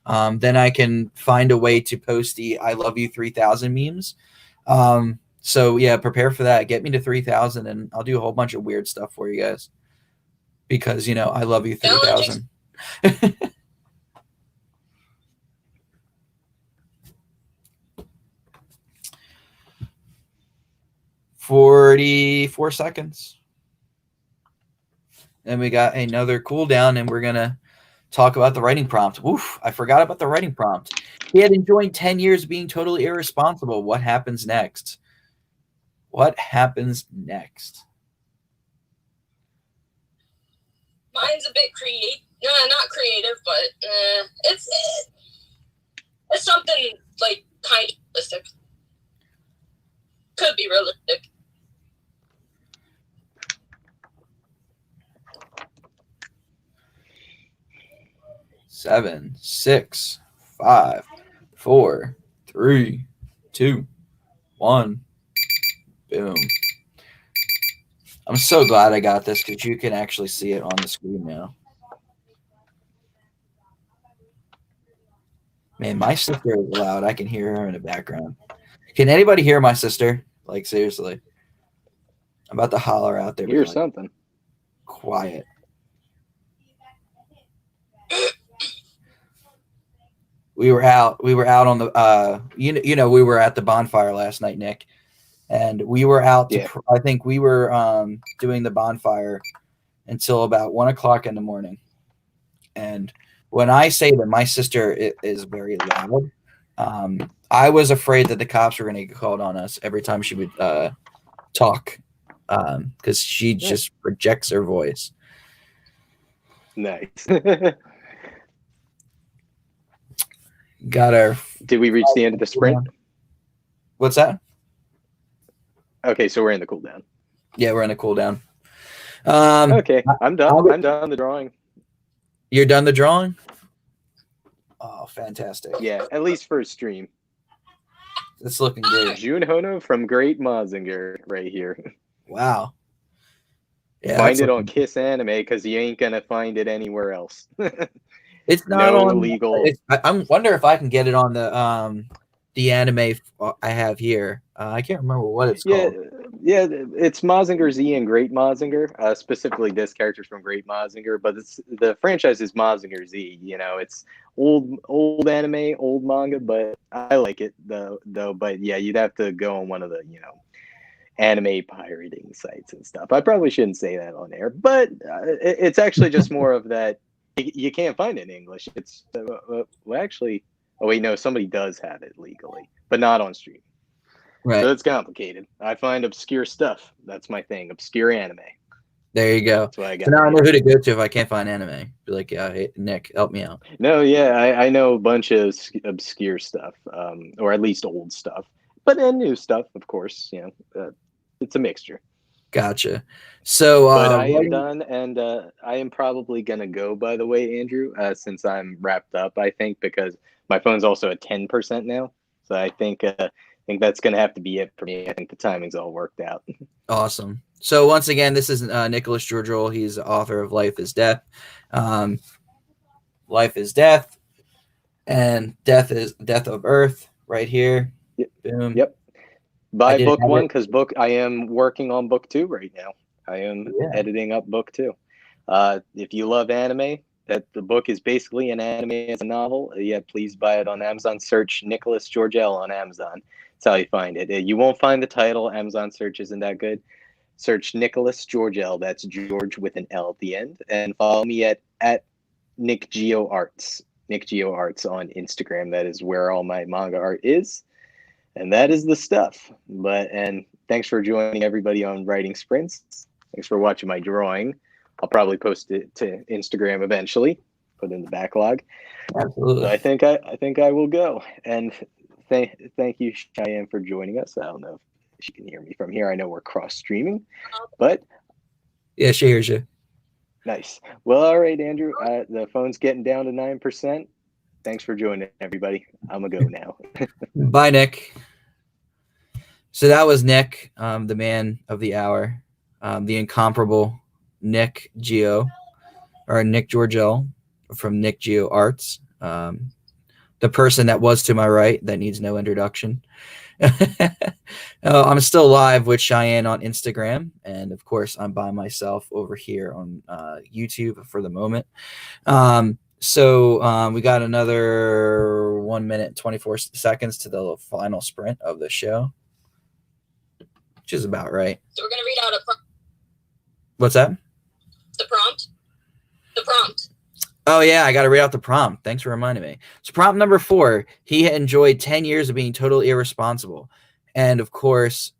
Speaker 1: Then I can find a way to post the I love you 3,000 memes. So yeah, prepare for that. Get me to 3,000 and I'll do a whole bunch of weird stuff for you guys. Because, you know, I love you 3,000. 44 seconds. Then we got another cooldown, and we're going to talk about the writing prompt. Oof, I forgot about the writing prompt. He had enjoyed 10 years of being totally irresponsible. What happens next? What happens next?
Speaker 3: Mine's a bit creative. No, not creative, but it's something like kind of realistic. Could be realistic.
Speaker 1: 7, 6, 5, 4, 3, 2, 1. Boom. I'm so glad I got this because you can actually see it on the screen now. Man, my sister is loud. I can hear her in the background. Can anybody hear my sister? Like, seriously. I'm about to holler out there.
Speaker 2: Hear something.
Speaker 1: Quiet. We were out on the we were at the bonfire last night, Nick. And we were out to I think we were doing the bonfire until about 1 o'clock in the morning. And when I say that my sister is very loud, I was afraid that the cops were going to get called on us every time she would talk because she just projects her voice.
Speaker 2: Nice.
Speaker 1: Got our.
Speaker 2: Did we reach the end of the sprint?
Speaker 1: What's that?
Speaker 2: Okay, so we're in the cooldown.
Speaker 1: Yeah, we're in the cooldown.
Speaker 2: Okay, I'm done. I'm done the drawing.
Speaker 1: You're done the drawing? Oh, fantastic.
Speaker 2: Yeah, at least for a stream.
Speaker 1: It's looking great.
Speaker 2: Jun Hono from Great Mazinger right here.
Speaker 1: Wow. Yeah,
Speaker 2: find it on Kiss Anime because you ain't going to find it anywhere else.
Speaker 1: It's not on
Speaker 2: illegal.
Speaker 1: I wonder if I can get it on the anime I have here. I can't remember what it's called.
Speaker 2: Yeah, it's Mazinger Z and Great Mazinger. Specifically, this character's from Great Mazinger, but the franchise is Mazinger Z. You know, it's old anime, old manga, but I like it though. But yeah, you'd have to go on one of the anime pirating sites and stuff. I probably shouldn't say that on air, but it's actually just more of that. You can't find it in English. It's actually. Oh wait, no, somebody does have it legally, but not on stream.
Speaker 1: Right.
Speaker 2: So it's complicated. I find obscure stuff. That's my thing. Obscure anime.
Speaker 1: There you go.
Speaker 2: That's what I got.
Speaker 1: So now I know who to go to if I can't find anime. Be like, yeah, hey, Nick, help me out.
Speaker 2: No, yeah, I know a bunch of obscure stuff, or at least old stuff, but then new stuff, of course. It's a mixture.
Speaker 1: Gotcha. So,
Speaker 2: but I am done, and I am probably gonna go. By the way, Andrew, since I'm wrapped up, I think because my phone's also at 10% now, so I think that's gonna have to be it for me. I think the timing's all worked out.
Speaker 1: Awesome. So once again, this is Nicholas Georgiol. He's the author of Life is Death. Life is Death, and Death is Death of Earth. Right here.
Speaker 2: Yep.
Speaker 1: Boom.
Speaker 2: Yep. Buy book 1 because I am working on book 2 right now. I am editing up book 2. If you love anime, that the book is basically an anime as a novel. Please buy it on Amazon. Search Nicholas Georgiol on Amazon. That's how you find it. You won't find the title. Amazon search isn't that good. Search Nicholas Georgiol. That's George with an L at the end. And follow me at Nick Geo Arts. Nick Geo Arts on Instagram. That is where all my manga art is. And that is the stuff. And thanks for joining everybody on Writing Sprints. Thanks for watching my drawing. I'll probably post it to Instagram eventually, put in the backlog.
Speaker 1: Absolutely.
Speaker 2: So I think I will go. And thank you, Cheyenne, for joining us. I don't know if she can hear me from here. I know we're cross streaming, but
Speaker 1: yeah, she hears you.
Speaker 2: Nice. Well, all right, Andrew. The phone's getting down to 9%. Thanks for joining, everybody. I'm gonna go now.
Speaker 1: Bye, Nick. So that was Nick, the man of the hour, the incomparable Nick Geo, or Nick Georgel from Nick Geo Arts, the person that was to my right that needs no introduction. I'm still live with Cheyenne on Instagram, and of course, I'm by myself over here on YouTube for the moment. So we got another 1 minute and 24 seconds to the final sprint of the show, which is about right.
Speaker 3: So we're gonna read out a prompt.
Speaker 1: What's that?
Speaker 3: The prompt. The prompt.
Speaker 1: Oh, yeah, I got to read out the prompt. Thanks for reminding me. So prompt number 4, he had enjoyed 10 years of being totally irresponsible. And, of course,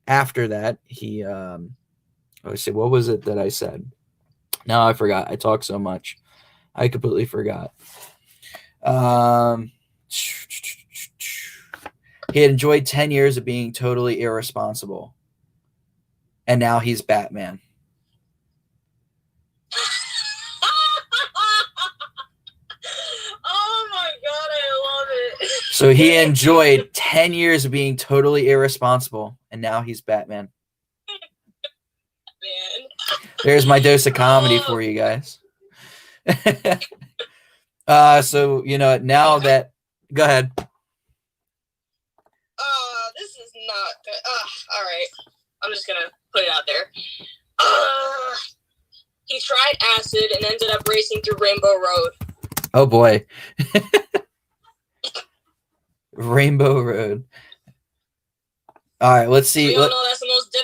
Speaker 1: after that, he let's see, what was it that I said? No, I forgot. I talk so much. I completely forgot. He had enjoyed 10 years of being totally irresponsible. And now he's Batman.
Speaker 3: Oh my god, I love it.
Speaker 1: So he enjoyed 10 years of being totally irresponsible, and now he's Batman.
Speaker 3: Man.
Speaker 1: There's my dose of comedy for you guys. So, you know, now that... Go ahead.
Speaker 3: This is not good. All right. I'm just going to put it out there. He tried acid and ended up racing through Rainbow Road.
Speaker 1: Oh, boy. Rainbow Road. All right, let's see.
Speaker 3: We all know that's the most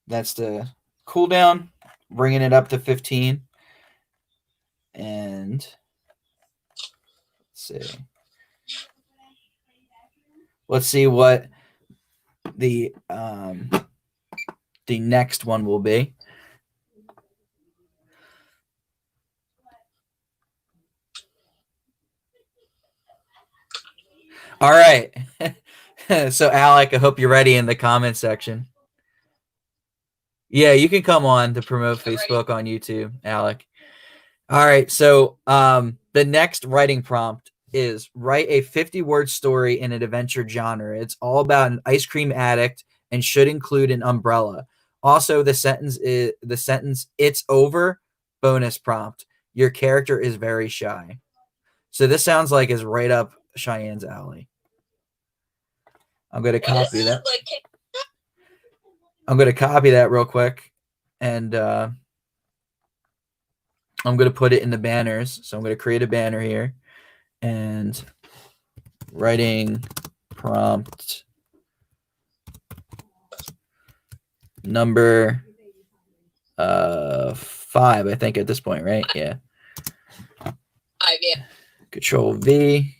Speaker 1: That's the cooldown, bringing it up to 15. And let's see what the next one will be. All right. So, Alec, I hope you're ready in the comment section. Yeah, you can come on to promote Facebook on YouTube, Alec. All right. So the next writing prompt is write a 50-word story in an adventure genre. It's all about an ice cream addict and should include an umbrella. Also, the sentence "It's over" bonus prompt. Your character is very shy. So this sounds like is right up Cheyenne's alley. I'm going to copy that. I'm going to copy that real quick, and I'm going to put it in the banners. So I'm going to create a banner here, and writing prompt number 5, I think, at this point, right? Yeah.
Speaker 3: 5, yeah.
Speaker 1: Control V.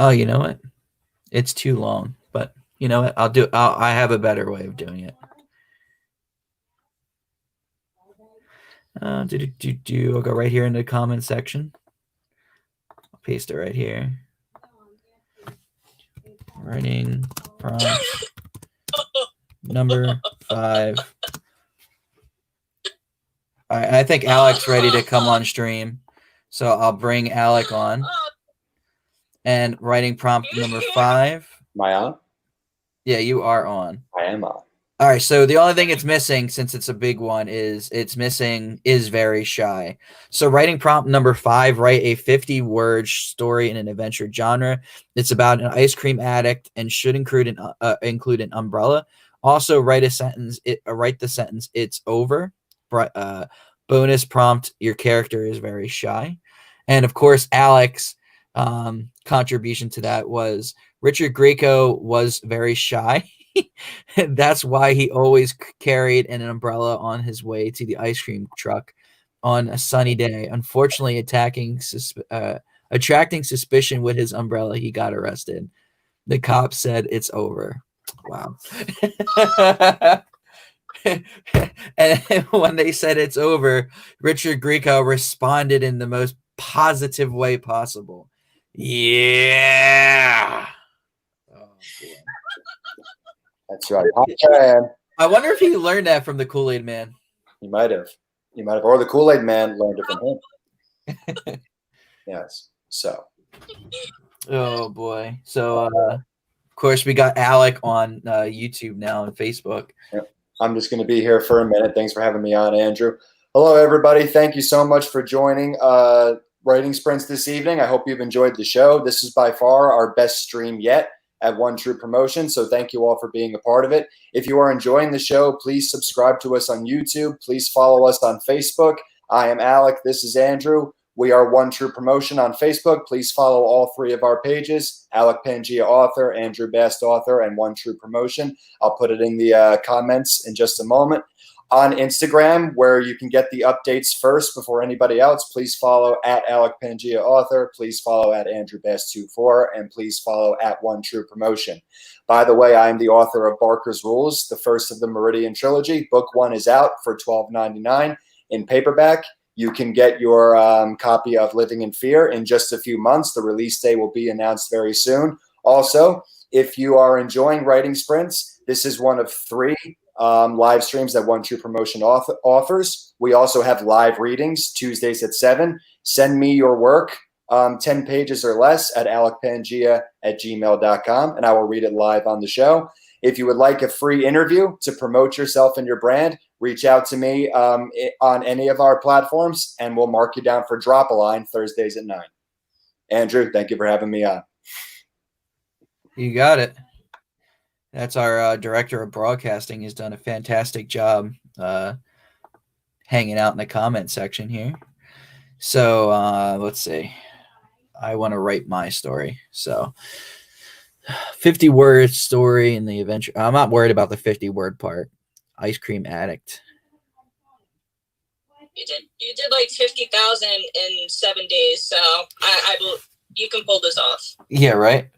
Speaker 1: Oh, you know what? It's too long, but you know what? I have a better way of doing it. I'll go right here in the comment section. I'll paste it right here. Writing prompt number 5. All right, I think Alec's ready to come on stream, so I'll bring Alec on. And writing prompt number 5.
Speaker 5: Am I on?
Speaker 1: Yeah, you are on.
Speaker 5: I am on.
Speaker 1: All right, so the only thing it's missing, since it's a big one, is is very shy. So writing prompt number 5, write a 50-word story in an adventure genre. It's about an ice cream addict and should include an umbrella. Also, write the sentence, "It's over." Bonus prompt, your character is very shy. And of course, Alex... contribution to that was Richard Grieco was very shy. That's why he always carried an umbrella on his way to the ice cream truck on a sunny day. Unfortunately, attracting suspicion with his umbrella, he got arrested. The cop said it's over. Wow. And when they said it's over, Richard Grieco responded in the most positive way possible. Yeah. Oh, boy.
Speaker 5: That's right. Hi, Cheyenne.
Speaker 1: I wonder if he learned that from the Kool-Aid Man.
Speaker 5: He might have. Or the Kool-Aid Man learned it from him. Yes. So.
Speaker 1: Oh, boy. So, of course, we got Alec on YouTube now and Facebook.
Speaker 5: Yep. I'm just going to be here for a minute. Thanks for having me on, Andrew. Hello, everybody. Thank you so much for joining Writing Sprints this evening. I hope you've enjoyed the show. This is by far our best stream yet at One True Promotion, so thank you all for being a part of it. If you are enjoying the show, please subscribe to us on YouTube. Please follow us on Facebook. I am Alec. This is Andrew. We are One True Promotion on Facebook. Please follow all three of our pages, Alec Pangea Author, Andrew Bast Author, and One True Promotion. I'll put it in the comments in just a moment. On Instagram, where you can get the updates first before anybody else, please follow at Alec Pangea Author. Please follow at Andrew Bast 24, and please follow at One True Promotion. By the way, I am the author of Barker's Rules, the first of the Meridian Trilogy. Book 1 is out for $12.99 in paperback. You can get your copy of Living in Fear in just a few months. The release date will be announced very soon. Also, if you are enjoying Writing Sprints, this is one of 3 live streams that One True Promotion offers. We also have live readings Tuesdays at 7. Send me your work, 10 pages or less, at alecpangea@gmail.com, and I will read it live on the show. If you would like a free interview to promote yourself and your brand, reach out to me on any of our platforms, and we'll mark you down for Drop a Line Thursdays at 9. Andrew, thank you for having me on.
Speaker 1: You got it. That's our director of broadcasting. Has done a fantastic job hanging out in the comment section here. So let's see. I want to write my story. So 50-word story in the adventure. I'm not worried about the 50-word part. Ice cream addict.
Speaker 3: You did like 50,000 in 7 days, so you can pull this off.
Speaker 1: Yeah, right.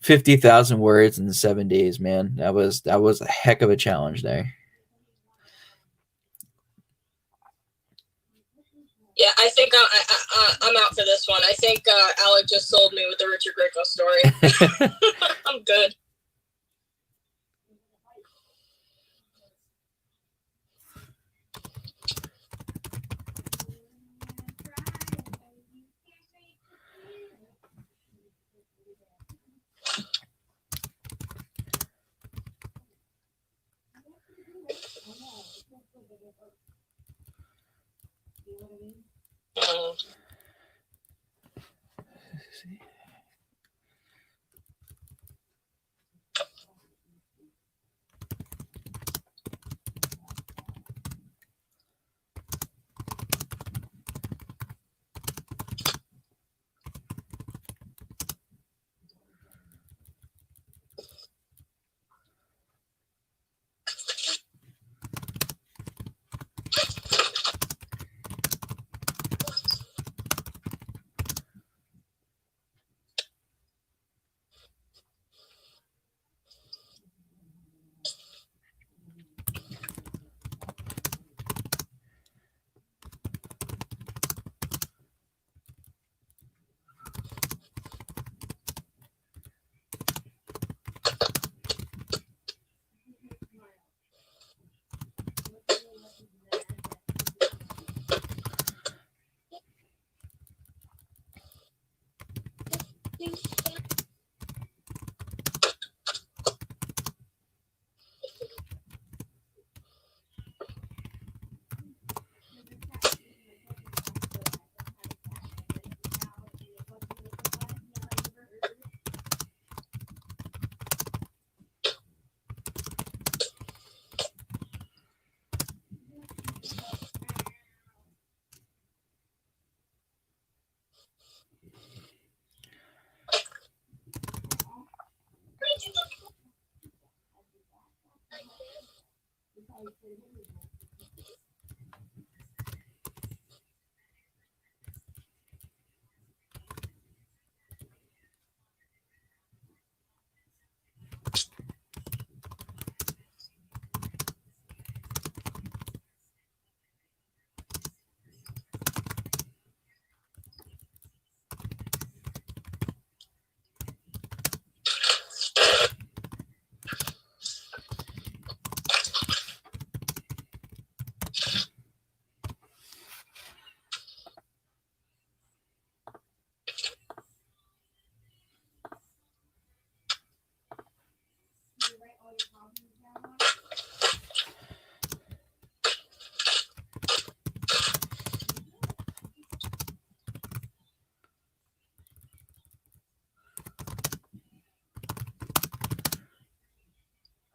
Speaker 1: 50,000 words in 7 days, man. That was a heck of a challenge there.
Speaker 3: Yeah, I think I'm out for this one. I think Alec just sold me with the Richard Grieco story. I'm good.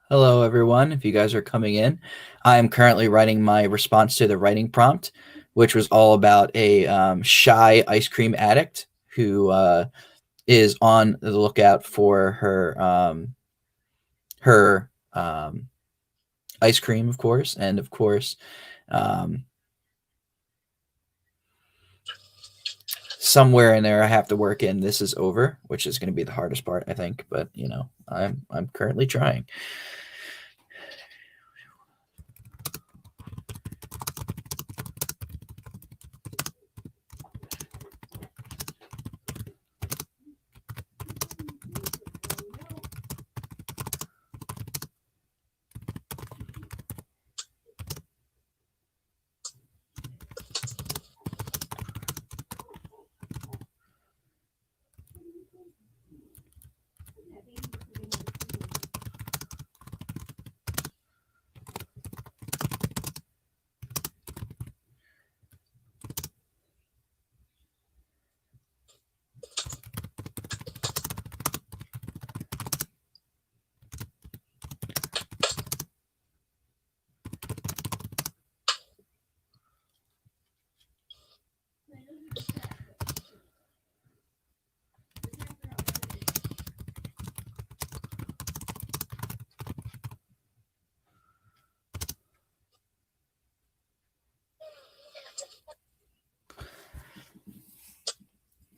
Speaker 1: Hello, everyone. If you guys are coming in, I am currently writing my response to the writing prompt, which was all about a shy ice cream addict who is on the lookout for her ice cream, of course, and of course, um, somewhere in there I have to work in "this is over," which is going to be the hardest part, I think. But you know, I'm currently trying.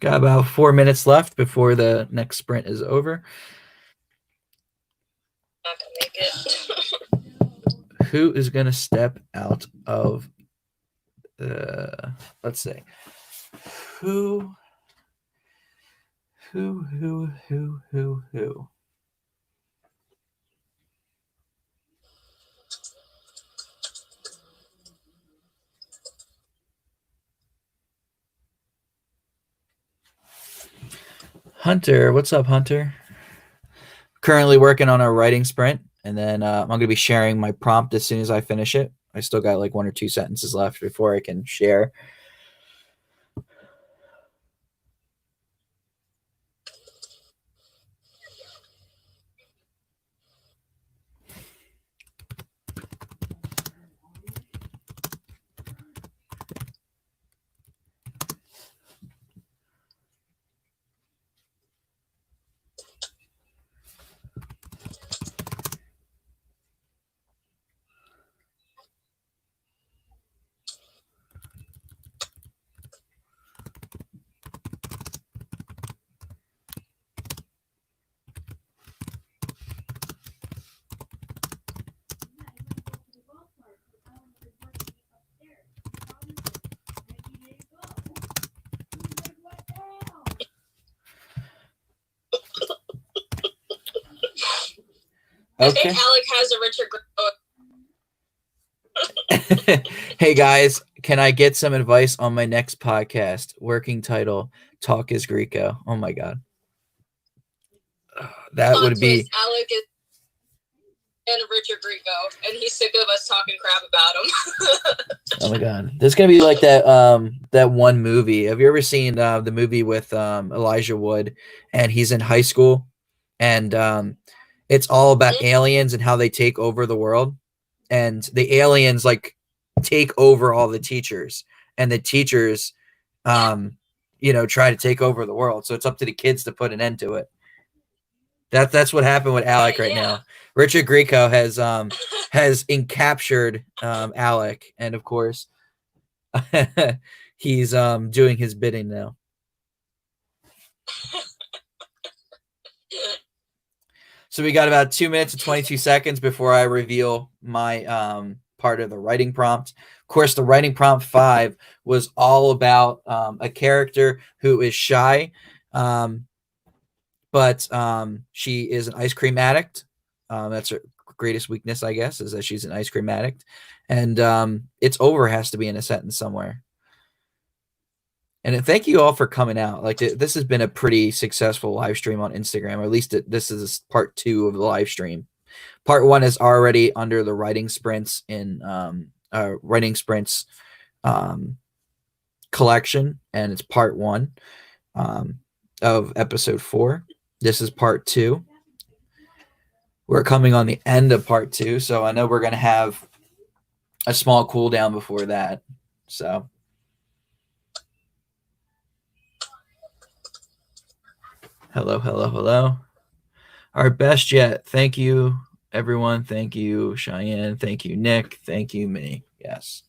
Speaker 1: Got about 4 minutes left before the next sprint is over.
Speaker 3: Not gonna make it.
Speaker 1: Who is going to step out of let's see. Who? Hunter, what's up, Hunter? Currently working on a writing sprint, and then I'm going to be sharing my prompt as soon as I finish it. I still got like 1 or 2 sentences left before I can share.
Speaker 3: I think Alec has a Richard Grieco.
Speaker 1: Hey guys, can I get some advice on my next podcast? Working title: Talk is Greco. Oh my god, that would be.
Speaker 3: Alec is and Richard Grieco, and he's sick of us talking crap about him.
Speaker 1: Oh my god, there's gonna be like that that one movie. Have you ever seen the movie with Elijah Wood, and he's in high school, and it's all about aliens and how they take over the world, and the aliens like take over all the teachers, and the teachers you know, try to take over the world. So it's up to the kids to put an end to it. That's what happened with Alec right now. Richard Grieco has encaptured Alec, and of course, he's doing his bidding now. So we got about 2 minutes and 22 seconds before I reveal my part of the writing prompt. Of course, the writing prompt 5 was all about a character who is shy, but she is an ice cream addict. That's her greatest weakness, I guess, is that she's an ice cream addict. And it's over has to be in a sentence somewhere. And thank you all for coming out. Like, this has been a pretty successful live stream on Instagram, or at least this is part 2 of the live stream. Part 1 is already under the writing sprints in collection, and it's part 1 of episode 4. This is part 2. We're coming on the end of part 2, so I know we're going to have a small cooldown before that. So. Hello, hello, hello. Our best yet. Thank you, everyone. Thank you, Cheyenne. Thank you, Nick. Thank you, me. Yes.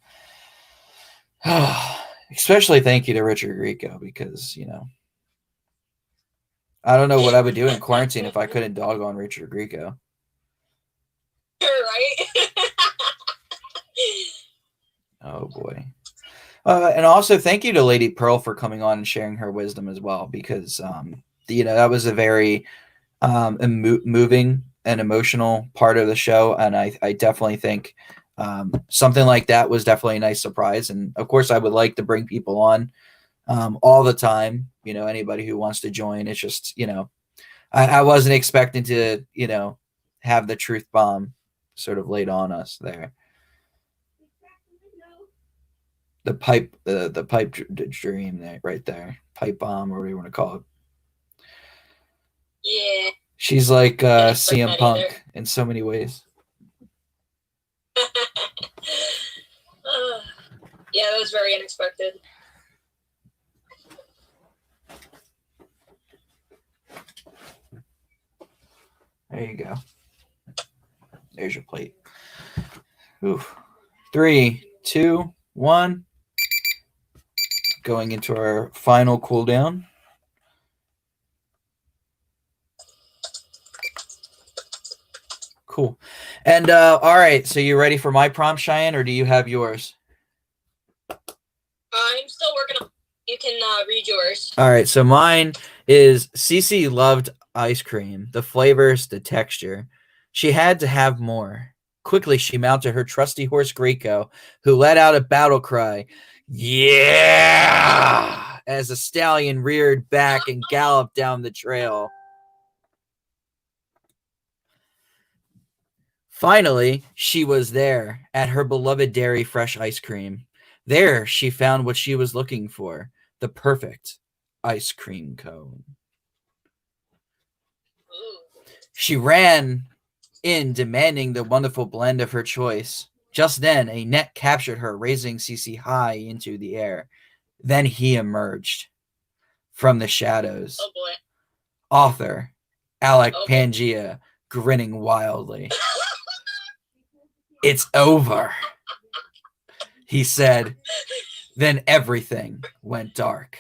Speaker 1: Especially thank you to Richard Grieco, because, you know, I don't know what I would do in quarantine if I couldn't dog on Richard Grieco.
Speaker 3: Right?
Speaker 1: Oh, boy. And also thank you to Lady Pearl for coming on and sharing her wisdom as well, because you know, that was a very moving and emotional part of the show, and I definitely think something like that was definitely a nice surprise. And of course, I would like to bring people on all the time. You know, anybody who wants to join. It's just, you know, I wasn't expecting to, you know, have the truth bomb sort of laid on us there. The pipe dream there, right there, pipe bomb, or whatever you want to call it.
Speaker 3: Yeah.
Speaker 1: She's like CM Punk in so many ways.
Speaker 3: Yeah, that was very unexpected.
Speaker 1: There you go. There's your plate. Oof. 3, 2, 1. Going into our final cooldown. Cool. And all right, so you ready for my prompt, Cheyenne, or do you have yours?
Speaker 3: I'm still working on. You can read yours.
Speaker 1: All right, so mine is Cece loved ice cream, the flavors, the texture. She had to have more. Quickly, she mounted her trusty horse, Greco, who let out a battle cry, "Yeah!" as the stallion reared back and galloped down the trail. Finally, she was there at her beloved Dairy Fresh ice cream. There, she found what she was looking for, the perfect ice cream cone. She ran in, demanding the wonderful blend of her choice. Just then, a net captured her, raising Cece high into the air. Then he emerged from the shadows.
Speaker 3: Oh boy.
Speaker 1: Author Alec Pangea, grinning wildly. "It's over," he said. Then everything went dark.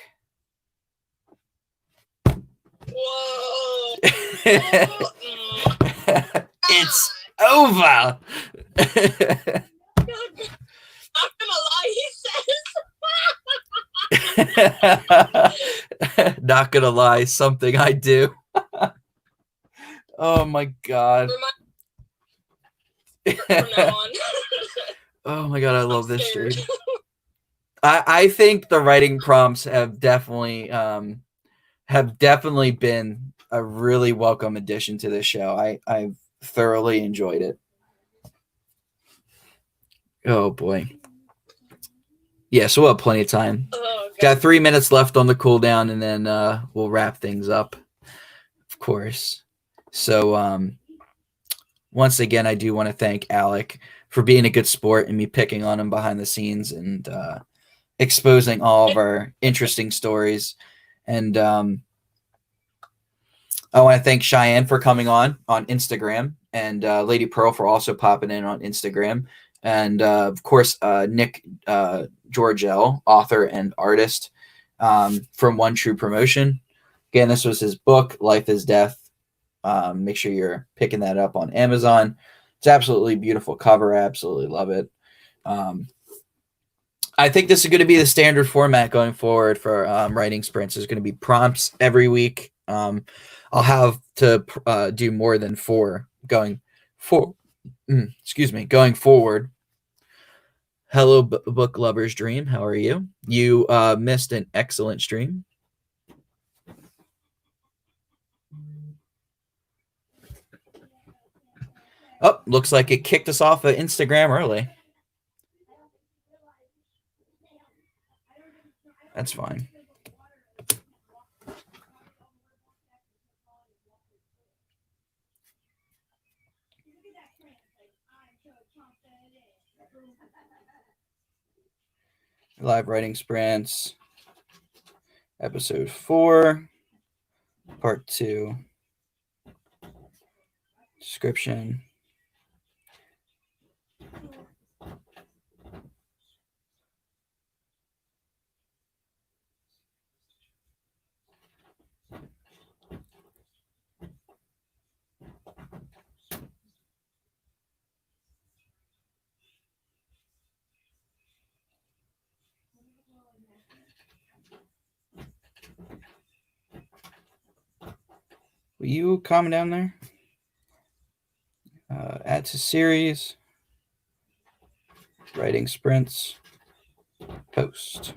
Speaker 3: Whoa.
Speaker 1: It's over.
Speaker 3: Not gonna lie, he says.
Speaker 1: Not gonna lie, something I do. Oh my god.
Speaker 3: From now on.
Speaker 1: Oh my god, I love this stream. I think the writing prompts have definitely been a really welcome addition to this show. I've thoroughly enjoyed it. Oh boy. Yeah, so we'll have plenty of time.
Speaker 3: Oh,
Speaker 1: got 3 minutes left on the cooldown, and then we'll wrap things up, of course. So once again, I do want to thank Alec for being a good sport and me picking on him behind the scenes and exposing all of our interesting stories. And I want to thank Cheyenne for coming on Instagram and Lady Pearl for also popping in on Instagram. And of course, Nick Georgel, author and artist from One True Promotion. Again, this was his book, Life is Death. Make sure you're picking that up on Amazon. It's absolutely beautiful cover. I absolutely love it. I think this is going to be the standard format going forward for writing sprints. There's going to be prompts every week. I'll have to do more than 4 going going forward. Hello, book lovers dream. How are you? You missed an excellent stream. Oh, looks like it kicked us off of Instagram early. That's fine. Live writing sprints, episode 4, part 2, description. Will you comment down there? Add to series, writing sprints, post.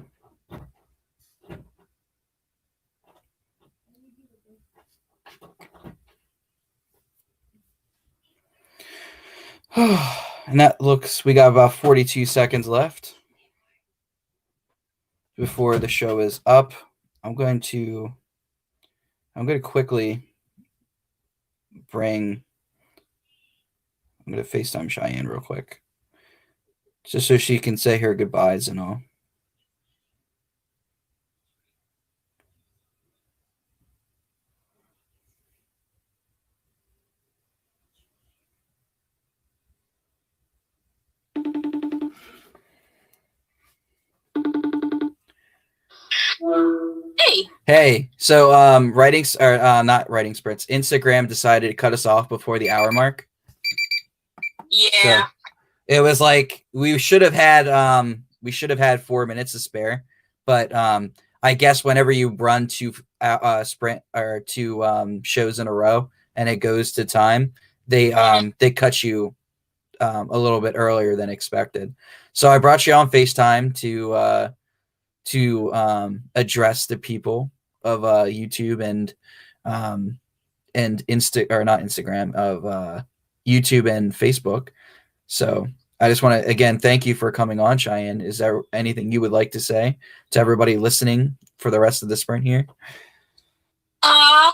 Speaker 1: And that looks, we got about 42 seconds left before the show is up. I'm going to quickly I'm going to FaceTime Cheyenne real quick, just so she can say her goodbyes and all. Hey, so not writing sprints. Instagram decided to cut us off before the hour mark.
Speaker 3: Yeah.
Speaker 1: So it was like we should have had 4 minutes to spare, but I guess whenever you run 2 sprint or 2 shows in a row and it goes to time, they cut you a little bit earlier than expected. So I brought you on FaceTime to address the people of YouTube and not Instagram, of YouTube and Facebook. So I just want to again thank you for coming on, Cheyenne. Is there anything you would like to say to everybody listening for the rest of the sprint here?
Speaker 3: I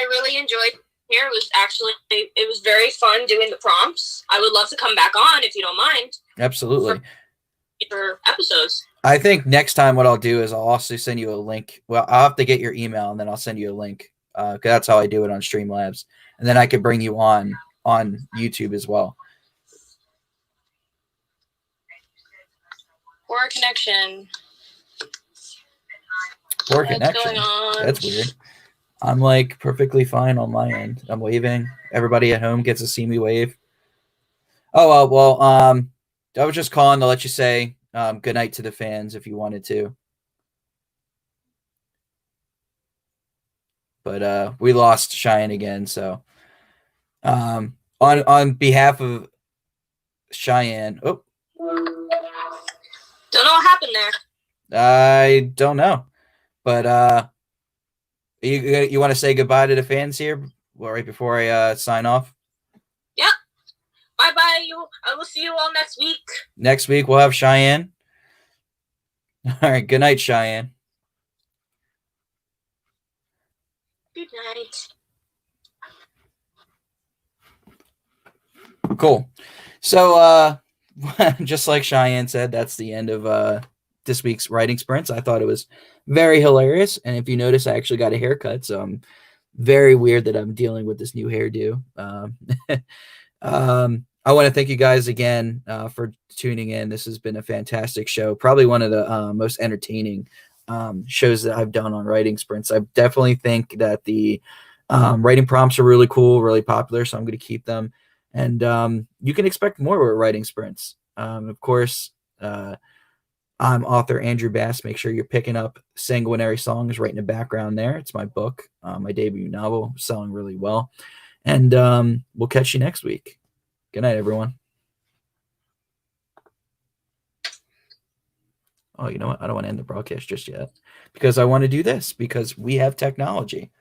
Speaker 3: really enjoyed here. It was very fun doing the prompts. I would love to come back on if you don't mind.
Speaker 1: Absolutely.
Speaker 3: For episodes.
Speaker 1: I think next time what I'll do is I'll also send you a link. Well, I'll have to get your email and then I'll send you a link. Because that's how I do it on Streamlabs. And then I could bring you on YouTube as well.
Speaker 3: Poor connection.
Speaker 1: Poor connection. That's weird. I'm like perfectly fine on my end. I'm waving. Everybody at home gets to see me wave. Oh, well, I was just calling to let you say good night to the fans if you wanted to. But we lost Cheyenne again, so on behalf of Cheyenne. Oh.
Speaker 3: Don't know what happened there.
Speaker 1: I don't know. But you want to say goodbye to the fans here right before I sign off?
Speaker 3: Yeah. Bye-bye. I will see you all next week.
Speaker 1: Next week we'll have Cheyenne. All right. Good night, Cheyenne.
Speaker 3: Good night.
Speaker 1: Cool. So just like Cheyenne said, that's the end of this week's writing sprints. I thought it was very hilarious. And if you notice, I actually got a haircut. So I'm very weird that I'm dealing with this new hairdo. I want to thank you guys again for tuning in. This has been a fantastic show. Probably one of the most entertaining shows that I've done on writing sprints. I definitely think that the writing prompts are really cool, really popular, so I'm going to keep them. And you can expect more with writing sprints. Of course, I'm author Andrew Bass. Make sure you're picking up Sanguinary Songs right in the background there. It's my book, my debut novel, selling really well. And we'll catch you next week. Good night, everyone. Oh, you know what? I don't want to end the broadcast just yet because I want to do this because we have technology.